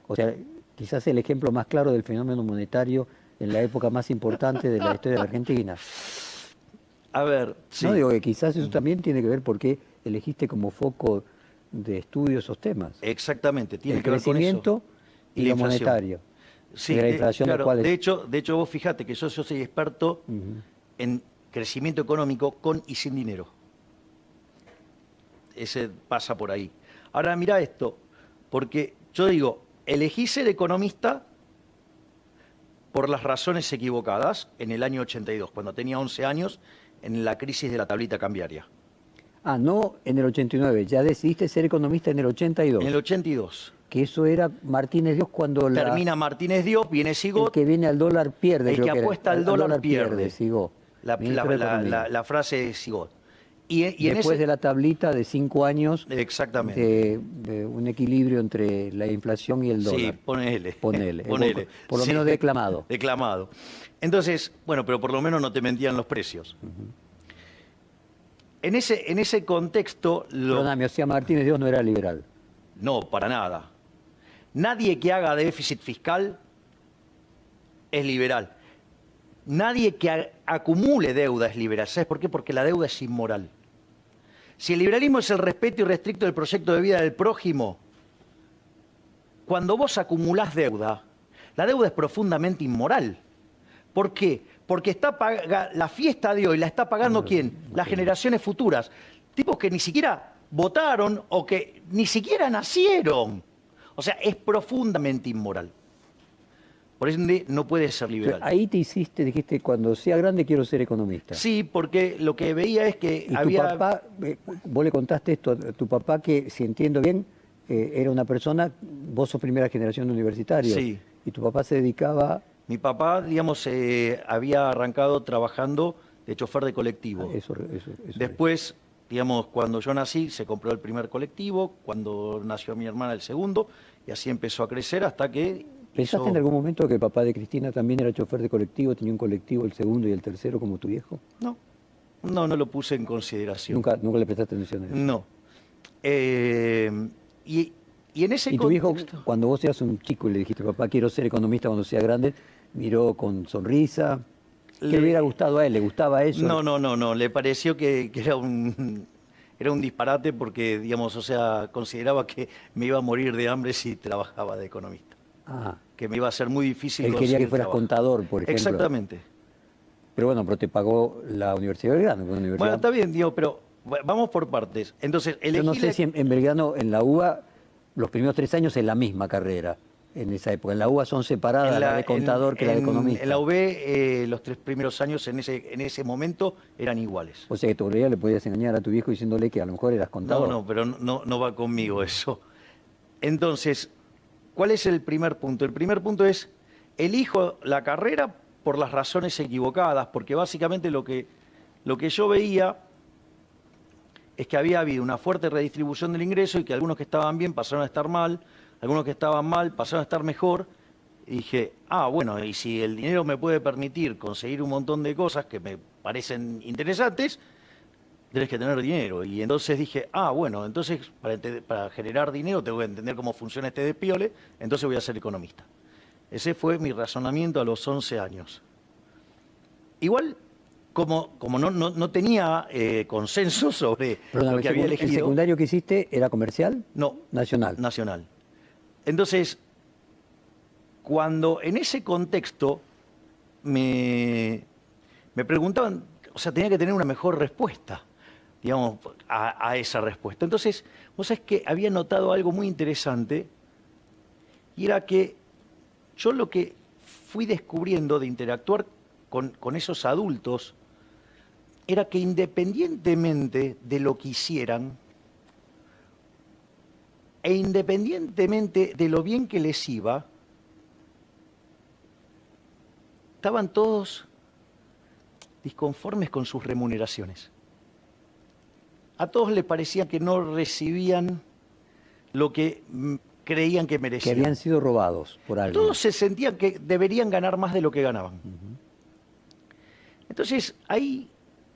O sea, quizás el ejemplo más claro del fenómeno monetario en la época más importante de la historia de la Argentina. A ver, sí. No, digo que quizás eso también tiene que ver por qué elegiste como foco de estudio esos temas. Exactamente, tiene El que ver con eso. crecimiento y la lo inflación. monetario. Sí, De la inflación, claro. ¿cuál es? De hecho, vos fíjate que yo soy experto en crecimiento económico con y sin dinero. Ese pasa por ahí. Ahora mira esto, porque yo digo, elegí ser economista por las razones equivocadas en el año 82, cuando tenía 11 años, en la crisis de la tablita cambiaria. Ah, no en el 89, ya decidiste ser economista en el 82. En el 82. Que eso era Martínez Dios cuando Termina Martínez Dios, viene el Sigot. que viene al dólar pierde. El creo que era. apuesta al dólar pierde. Sigot. La frase de Sigot. Y después de la tablita de 5 años exactamente. De un equilibrio entre la inflación y el dólar. Sí, ponele. Ponele. Por lo Sí, menos declamado. Declamado. Entonces, bueno, pero por lo menos no te mentían los precios. En ese contexto... Perdóname, o sea, Martínez Dios no era liberal. No, para nada. Nadie que haga déficit fiscal es liberal. Nadie que acumule deuda es liberal. ¿Sabes por qué? Porque la deuda es inmoral. Si el liberalismo es el respeto irrestricto del proyecto de vida del prójimo, cuando vos acumulás deuda, la deuda es profundamente inmoral. ¿Por qué? Porque la fiesta de hoy la está pagando ¿quién? Las generaciones futuras. Tipos que ni siquiera votaron o que ni siquiera nacieron. O sea, es profundamente inmoral. Por eso no puede ser liberal. Ahí dijiste, cuando sea grande quiero ser economista. Sí, porque lo que veía es que y había... tu papá, vos le contaste esto a tu papá que, si entiendo bien, era una persona, vos sos primera generación de universitarios. Sí. Y tu papá se dedicaba... Mi papá, digamos, había arrancado trabajando de chofer de colectivo. Eso Después, digamos, cuando yo nací, se compró el primer colectivo, cuando nació mi hermana el segundo, y así empezó a crecer hasta que ¿Pensaste en algún momento que el papá de Cristina también era chofer de colectivo, tenía un colectivo, el segundo y el tercero como tu viejo? No, no lo puse en consideración. Nunca le prestaste atención a eso. No. Y en ese ¿Y tu viejo, contexto... cuando vos eras un chico y le dijiste, papá, quiero ser economista cuando sea grande, miró con sonrisa? ¿Qué le hubiera gustado a él? ¿Le gustaba eso? No, le pareció que era un disparate porque, digamos, o sea, consideraba que me iba a morir de hambre si trabajaba de economista. Ah, Que me iba a ser muy difícil él quería conseguir que fueras trabajo. contador, por ejemplo. Exactamente. Pero bueno, pero te pagó la Universidad de Belgrano. Una universidad... Bueno, está bien, digo, pero vamos por partes. Entonces, Yo no sé si en Belgrano, en la UBA, los primeros 3 años es la misma carrera en esa época. En la UBA son separadas, la de contador que la de economista. En la UB, los 3 primeros años en ese momento eran iguales. O sea que todavía le podías engañar a tu viejo diciéndole que a lo mejor eras contador. No, pero no va conmigo eso. Entonces, ¿cuál es el primer punto? El primer punto es, elijo la carrera por las razones equivocadas, porque básicamente lo que yo veía es que había habido una fuerte redistribución del ingreso y que algunos que estaban bien pasaron a estar mal, algunos que estaban mal pasaron a estar mejor. Y dije, bueno, y si el dinero me puede permitir conseguir un montón de cosas que me parecen interesantes, tenés que tener dinero. Y entonces dije, bueno, entonces para generar dinero tengo que entender cómo funciona este despiole, entonces voy a ser economista. Ese fue mi razonamiento a los 11 años. Igual, como no tenía consenso sobre lo que había elegido... ¿El secundario que hiciste era comercial? No. Nacional. Nacional. Entonces, cuando en ese contexto me preguntaban, o sea, tenía que tener una mejor respuesta, digamos, a esa respuesta. Entonces, vos sabés que había notado algo muy interesante, y era que yo lo que fui descubriendo de interactuar con esos adultos era que independientemente de lo que hicieran, e independientemente de lo bien que les iba, estaban todos disconformes con sus remuneraciones. A todos les parecía que no recibían lo que creían que merecían. Que habían sido robados por alguien. Todos se sentían que deberían ganar más de lo que ganaban. Entonces, ahí,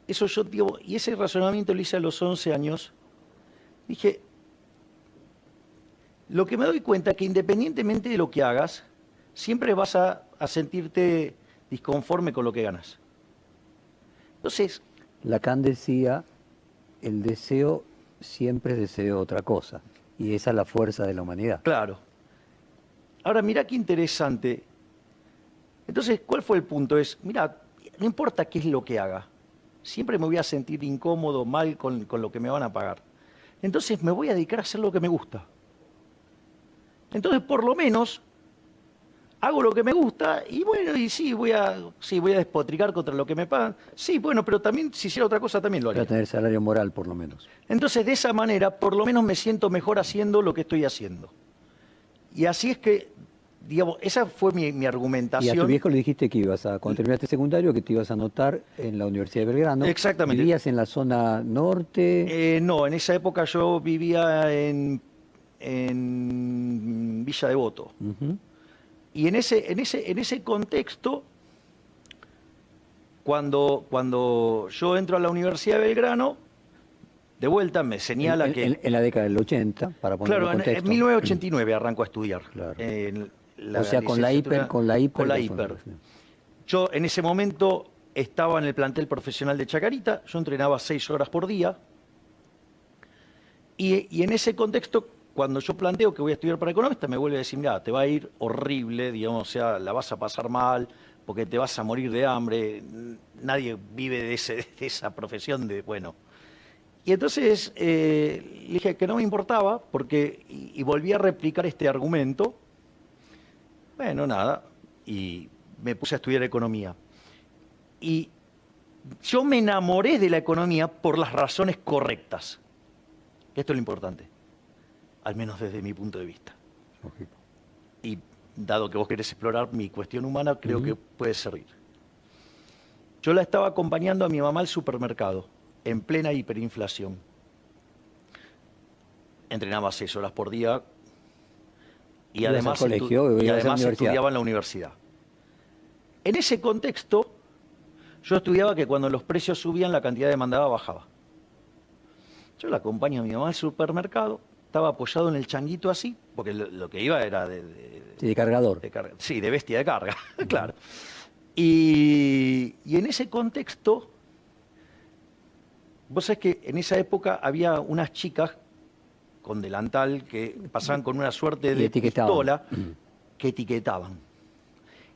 eso yo digo, y ese razonamiento lo hice a los 11 años, dije, lo que me doy cuenta es que independientemente de lo que hagas, siempre vas a sentirte disconforme con lo que ganas. Entonces... Lacan decía, el deseo siempre es deseo de otra cosa. Y esa es la fuerza de la humanidad. Claro. Ahora, mirá qué interesante. Entonces, ¿cuál fue el punto? Es, mirá, no importa qué es lo que haga, siempre me voy a sentir incómodo, mal con lo que me van a pagar. Entonces me voy a dedicar a hacer lo que me gusta. Entonces, por lo menos, hago lo que me gusta y bueno, y sí, voy a despotricar contra lo que me pagan. Sí, bueno, pero también, si hiciera otra cosa, también lo haría. Para tener salario moral, por lo menos. Entonces, de esa manera, por lo menos me siento mejor haciendo lo que estoy haciendo. Y así es que, digamos, esa fue mi argumentación. Y a tu viejo le dijiste que cuando terminaste secundario, que te ibas a anotar en la Universidad de Belgrano. Exactamente. ¿Vivías en la zona norte? No, en esa época yo vivía en Villa Devoto. Y en ese contexto, cuando yo entro a la Universidad de Belgrano, de vuelta me señala que... En la década del 80, para ponerlo en contexto. En 1989 arranco a estudiar. Claro. O sea, con la hiper. Con la hiper. Yo en ese momento estaba en el plantel profesional de Chacarita, yo entrenaba 6 horas por día, y en ese contexto, cuando yo planteo que voy a estudiar para economista, me vuelve a decir, mira, te va a ir horrible, digamos, o sea, la vas a pasar mal, porque te vas a morir de hambre, nadie vive de esa profesión de, bueno. Y entonces le dije que no me importaba, porque, y volví a replicar este argumento. Bueno, nada, y me puse a estudiar economía. Y yo me enamoré de la economía por las razones correctas. Esto es lo importante, al menos desde mi punto de vista. Lógico. Y dado que vos querés explorar mi cuestión humana, creo que puede servir. Yo la estaba acompañando a mi mamá al supermercado, en plena hiperinflación. Entrenaba 6 horas por día, y Ibas al además, colegio, y ibas a la además universidad. estudiaba en la universidad. En ese contexto, yo estudiaba que cuando los precios subían, la cantidad demandada bajaba. Yo la acompaño a mi mamá al supermercado, estaba apoyado en el changuito así, porque lo que iba era Sí, de cargador. de carga. Sí, de bestia de carga, claro. Y en ese contexto, vos sabés que en esa época había unas chicas con delantal que pasaban con una suerte Y de etiquetaban. pistola que etiquetaban.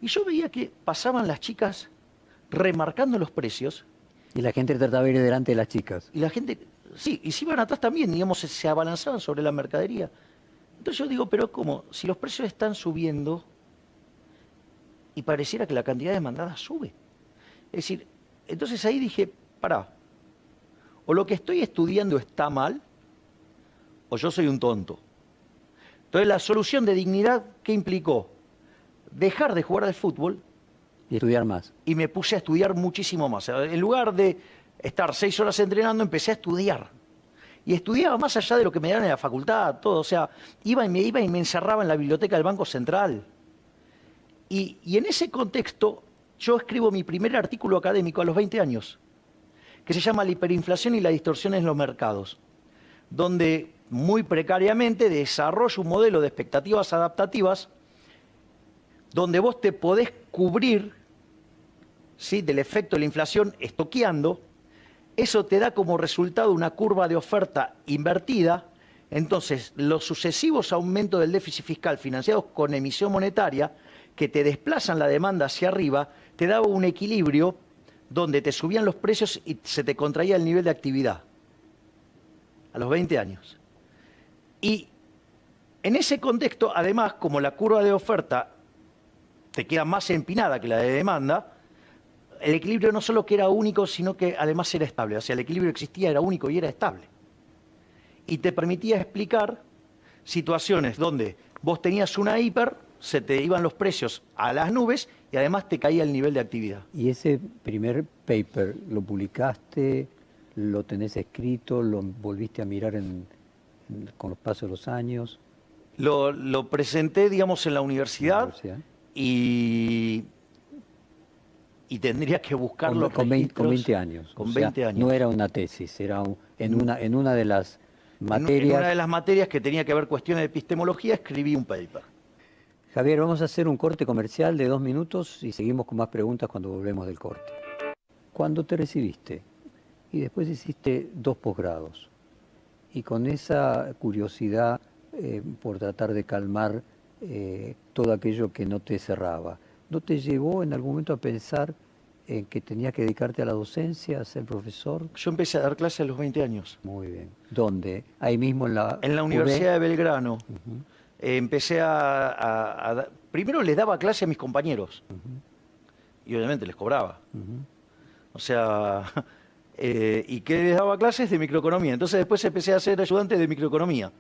Y yo veía que pasaban las chicas remarcando los precios Y la gente trataba de ir delante de las chicas. y la gente, sí, y si iban atrás también, digamos, se abalanzaban sobre la mercadería. Entonces yo digo, pero ¿cómo? Si los precios están subiendo y pareciera que la cantidad demandada sube. Es decir, entonces ahí dije, pará, o lo que estoy estudiando está mal, o yo soy un tonto. Entonces la solución de dignidad, ¿qué implicó? Dejar de jugar al fútbol Y estudiar más. y me puse a estudiar muchísimo más. En lugar de estar 6 horas entrenando, empecé a estudiar. Y estudiaba más allá de lo que me daban en la facultad, todo. O sea, iba y me encerraba en la biblioteca del Banco Central. Y en ese contexto, yo escribo mi primer artículo académico a los 20 años, que se llama La hiperinflación y la distorsión en los mercados, donde muy precariamente desarrollo un modelo de expectativas adaptativas donde vos te podés cubrir, ¿sí?, del efecto de la inflación estoqueando. Eso te da como resultado una curva de oferta invertida. Entonces, los sucesivos aumentos del déficit fiscal financiados con emisión monetaria, que te desplazan la demanda hacia arriba, te daba un equilibrio donde te subían los precios y se te contraía el nivel de actividad. A los 20 años. Y en ese contexto, además, como la curva de oferta te queda más empinada que la de demanda, el equilibrio no solo que era único, sino que además era estable. O sea, el equilibrio existía, era único y era estable. Y te permitía explicar situaciones donde vos tenías una hiper, se te iban los precios a las nubes y además te caía el nivel de actividad. ¿Y ese primer paper lo publicaste, lo tenés escrito, lo volviste a mirar con los pasos de los años? Lo presenté, digamos, en la universidad, y tendría que buscar los Con 20 registros. años. Con O sea, 20 años. no era una tesis, era en una de las materias. En una de las materias que tenía que ver cuestiones de epistemología, escribí un paper. Javier, vamos a hacer un corte comercial de 2 minutos y seguimos con más preguntas cuando volvemos del corte. Cuando te recibiste y después hiciste 2 posgrados y con esa curiosidad por tratar de calmar todo aquello que no te cerraba, ¿no te llevó en algún momento a pensar en que tenías que dedicarte a la docencia, a ser profesor? Yo empecé a dar clases a los 20 años. Muy bien. ¿Dónde? Ahí mismo en la Universidad de Belgrano. Empecé primero les daba clase a mis compañeros. Y obviamente les cobraba. O sea, ¿y qué les daba clases? De microeconomía. Entonces después empecé a ser ayudante de microeconomía.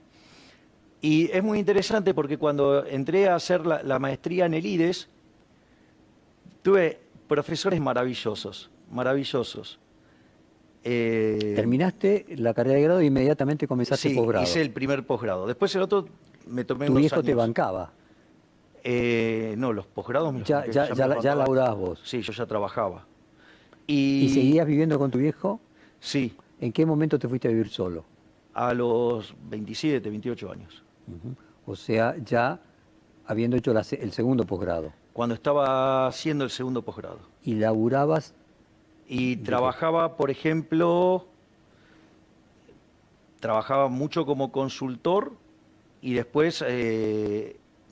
Y es muy interesante porque cuando entré a hacer la maestría en el IDES, tuve profesores maravillosos, maravillosos. Terminaste la carrera de grado e inmediatamente comenzaste posgrado. Sí, hice el primer posgrado. Después el otro me tomé ¿Tu unos viejo años. te bancaba? No, los posgrados me los Ya banqué, me ya bancaba. laburabas vos. Sí, yo ya trabajaba. ¿Y seguías viviendo con tu viejo? Sí, ¿En qué momento te fuiste a vivir solo? a los 27, 28 años. O sea, ya habiendo hecho el segundo posgrado. Cuando estaba haciendo el segundo posgrado. ¿Y laburabas? Y trabajaba, por ejemplo, trabajaba mucho como consultor y después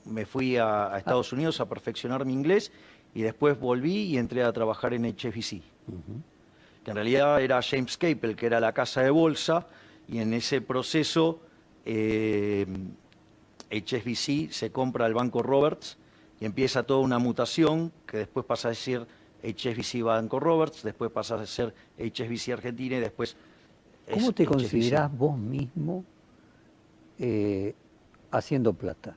me fui a Estados Unidos a perfeccionar mi inglés y después volví y entré a trabajar en HSBC. Que en realidad era James Capel, que era la casa de bolsa, y en ese proceso HSBC se compra al Banco Roberts y empieza toda una mutación que después pasa a ser HSBC Banco Roberts, después pasa a ser HSBC Argentina y después... ¿Cómo te HSBC. considerás vos mismo haciendo plata?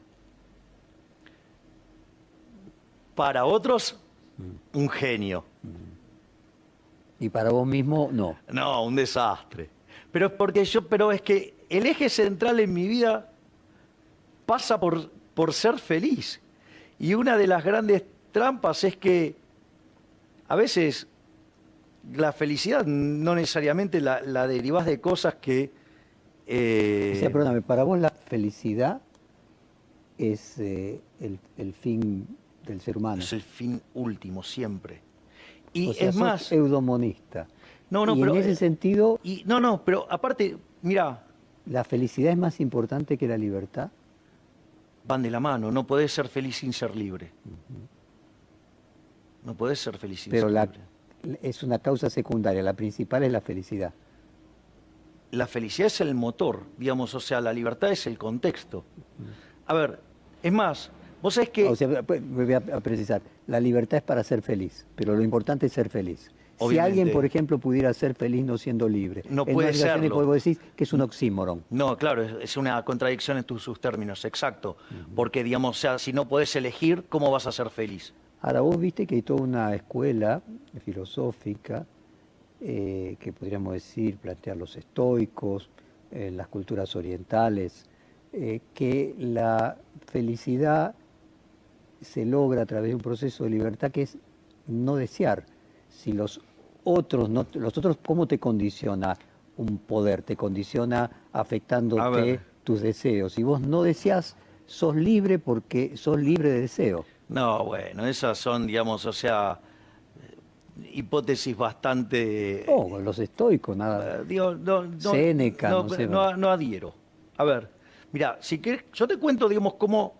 Para otros, un genio. Y para vos mismo, no. No, un desastre. Pero es que el eje central en mi vida pasa por por ser feliz. Y una de las grandes trampas es que a veces la felicidad no necesariamente la derivás de cosas que... O sea, perdóname, para vos la felicidad es el fin del ser humano. es el fin último, siempre. Y O sea, es sos más... eudemonista. No, no, y pero... en ese sentido, no, pero aparte, mira, ¿la felicidad es más importante que la libertad? van de la mano. No podés ser feliz sin ser libre. No podés ser feliz sin Pero ser libre. es una causa secundaria, la principal es la felicidad. La felicidad es el motor, digamos, o sea, la libertad es el contexto. A ver, es más, vos sabés que... O sea, voy a precisar, la libertad es para ser feliz, pero lo importante es ser feliz. Si Obviamente. alguien, por ejemplo, pudiera ser feliz no siendo libre, No en puede una situación serlo. podemos decir que es un oxímoron. No, claro, es una contradicción en sus términos, exacto. Porque, digamos, o sea, si no podés elegir, ¿cómo vas a ser feliz? Ahora, vos viste que hay toda una escuela filosófica que podríamos decir, plantear los estoicos, las culturas orientales, que la felicidad se logra a través de un proceso de libertad que es no desear. Si los otros, ¿cómo te condiciona un poder? Te condiciona A afectándote ver. tus deseos. Si vos no deseas, sos libre porque sos libre de deseo. No, bueno, esas son, digamos, o sea, hipótesis bastante... Oh, los estoicos, nada. digo, Séneca, no sé. no adhiero. A ver, mira, si querés, yo te cuento, digamos, cómo...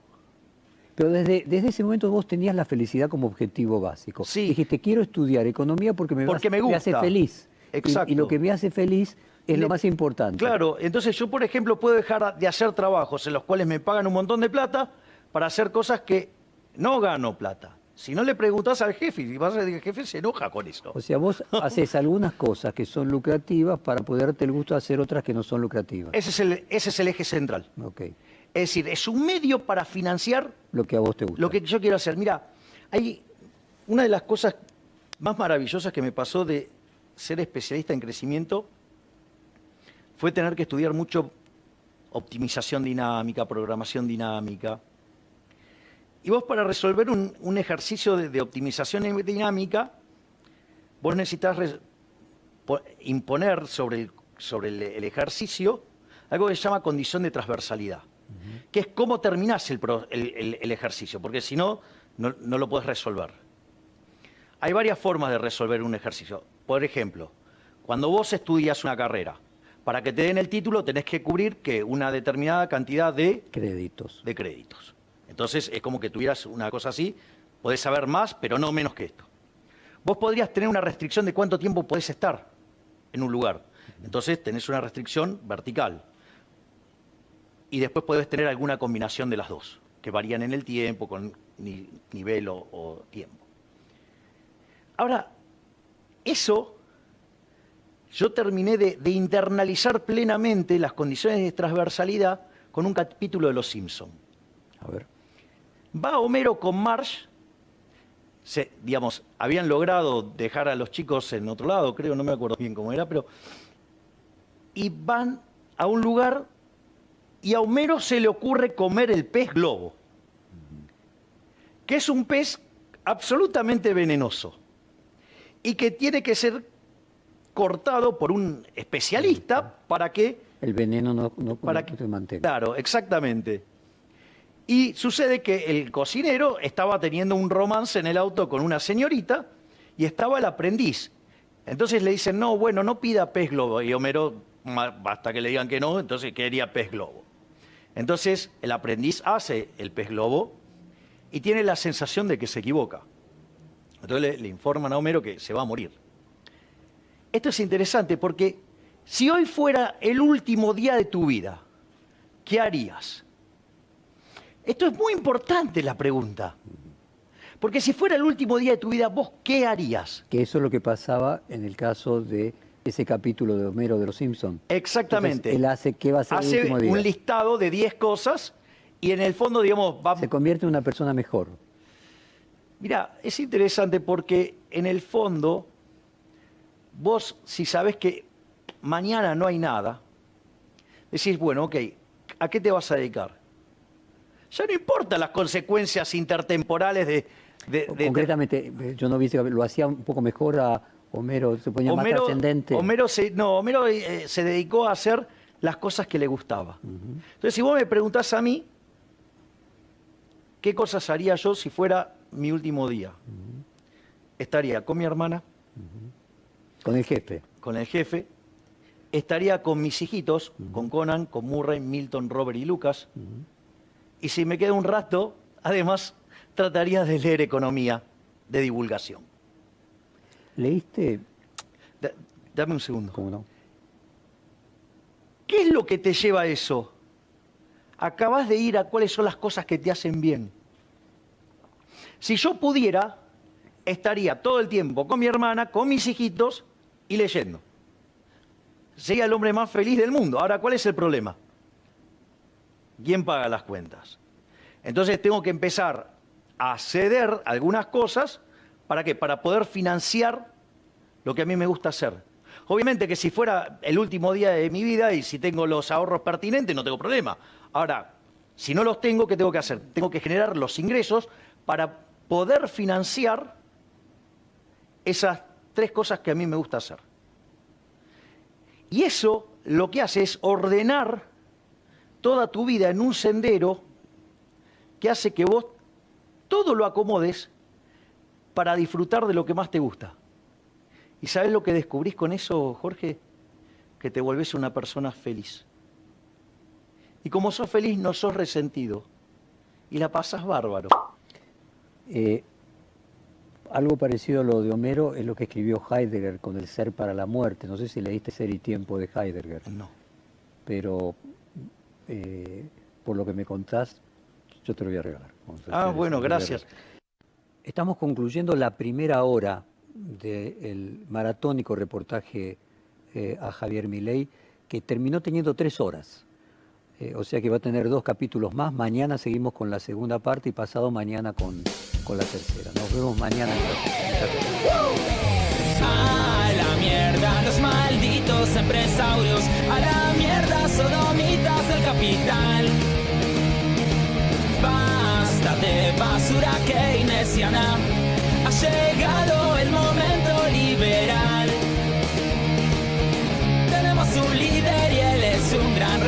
Pero desde ese momento vos tenías la felicidad como objetivo básico. Sí. Dijiste, quiero estudiar economía porque me hace gusta. feliz. Exacto. Y lo que me hace feliz es lo más importante. Claro, entonces yo, por ejemplo, puedo dejar de hacer trabajos en los cuales me pagan un montón de plata para hacer cosas que no gano plata. Si no le preguntás al jefe, y vas a decir, el jefe se enoja con eso. O sea, vos haces algunas cosas que son lucrativas para poder darte el gusto de hacer otras que no son lucrativas. Ese es el eje central. Ok. Es decir, es un medio para financiar Lo que a vos te gusta. lo que yo quiero hacer. Mira, hay una de las cosas más maravillosas que me pasó de ser especialista en crecimiento fue tener que estudiar mucho optimización dinámica, programación dinámica. Y vos para resolver un ejercicio de optimización dinámica, vos necesitas imponer sobre el ejercicio algo que se llama condición de transversalidad, que es cómo terminás el ejercicio, porque si no, no lo podés resolver. Hay varias formas de resolver un ejercicio. Por ejemplo, cuando vos estudias una carrera, para que te den el título tenés que cubrir que una determinada cantidad de créditos. Entonces es como que tuvieras una cosa así, podés saber más, pero no menos que esto. Vos podrías tener una restricción de cuánto tiempo podés estar en un lugar. Entonces tenés una restricción vertical. Y después podés tener alguna combinación de las dos, que varían en el tiempo, con nivel o tiempo. Ahora, eso, yo terminé de internalizar plenamente las condiciones de transversalidad con un capítulo de Los Simpson. A ver. Va Homero con Marge, digamos, habían logrado dejar a los chicos en otro lado, creo, no me acuerdo bien cómo era, pero... Y van a un lugar y a Homero se le ocurre comer el pez globo, que es un pez absolutamente venenoso y que tiene que ser cortado por un especialista para que... El veneno no se mantenga. Claro, exactamente. Y sucede que el cocinero estaba teniendo un romance en el auto con una señorita y estaba el aprendiz. Entonces le dicen, no, bueno, no pida pez globo. Y Homero, basta que le digan que no, entonces quería pez globo. Entonces el aprendiz hace el pez globo y tiene la sensación de que se equivoca. Entonces le informan a Homero que se va a morir. Esto es interesante porque si hoy fuera el último día de tu vida, ¿qué harías? Esto es muy importante la pregunta. Porque si fuera el último día de tu vida, ¿vos qué harías? Que eso es lo que pasaba en el caso de ese capítulo de Homero de Los Simpsons. Exactamente. Entonces, ¿qué va a ser el último día? Hace un listado de 10 cosas y en el fondo, digamos... Se convierte en una persona mejor. Mira, es interesante porque en el fondo, vos si sabés que mañana no hay nada, decís, bueno, ok, ¿a qué te vas a dedicar? Ya no importan las consecuencias intertemporales de Concretamente, yo no vi, lo hacía un poco mejor a Homero, se ponía más trascendente. Homero se dedicó a hacer las cosas que le gustaba. Entonces, si vos me preguntás a mí, ¿qué cosas haría yo si fuera mi último día? Estaría con mi hermana. Con el jefe. Con el jefe. Estaría con mis hijitos, con Conan, con Murray, Milton, Robert y Lucas. Y si me queda un rato, además, trataría de leer economía de divulgación. ¿Leíste? Dame un segundo. ¿Cómo no? ¿Qué es lo que te lleva a eso? Acabas de ir a cuáles son las cosas que te hacen bien. Si yo pudiera, estaría todo el tiempo con mi hermana, con mis hijitos y leyendo. Sería el hombre más feliz del mundo. Ahora, ¿cuál es el problema? ¿Quién paga las cuentas? Entonces tengo que empezar a ceder algunas cosas. ¿Para qué? Para poder financiar lo que a mí me gusta hacer. Obviamente que si fuera el último día de mi vida y si tengo los ahorros pertinentes, no tengo problema. Ahora, si no los tengo, ¿qué tengo que hacer? Tengo que generar los ingresos para poder financiar esas 3 cosas que a mí me gusta hacer. Y eso lo que hace es ordenar toda tu vida en un sendero que hace que vos todo lo acomodes para disfrutar de lo que más te gusta. ¿Y sabés lo que descubrís con eso, Jorge? Que te volvés una persona feliz. Y como sos feliz, no sos resentido. Y la pasás bárbaro. Algo parecido a lo de Homero es lo que escribió Heidegger con el ser para la muerte. No sé si leíste Ser y Tiempo de Heidegger. No. Pero por lo que me contás, yo te lo voy a regalar. Bueno, gracias. Estamos concluyendo la primera hora del maratónico reportaje a Javier Milei, que terminó teniendo 3 horas. O sea que va a tener 2 capítulos más. Mañana seguimos con la segunda parte y pasado mañana con la tercera. Nos vemos mañana. A la mierda los malditos empresarios, a la mierda sodomitas del capital. Basta de basura keynesiana, ha llegado el momento liberal. Tenemos un líder y él es un gran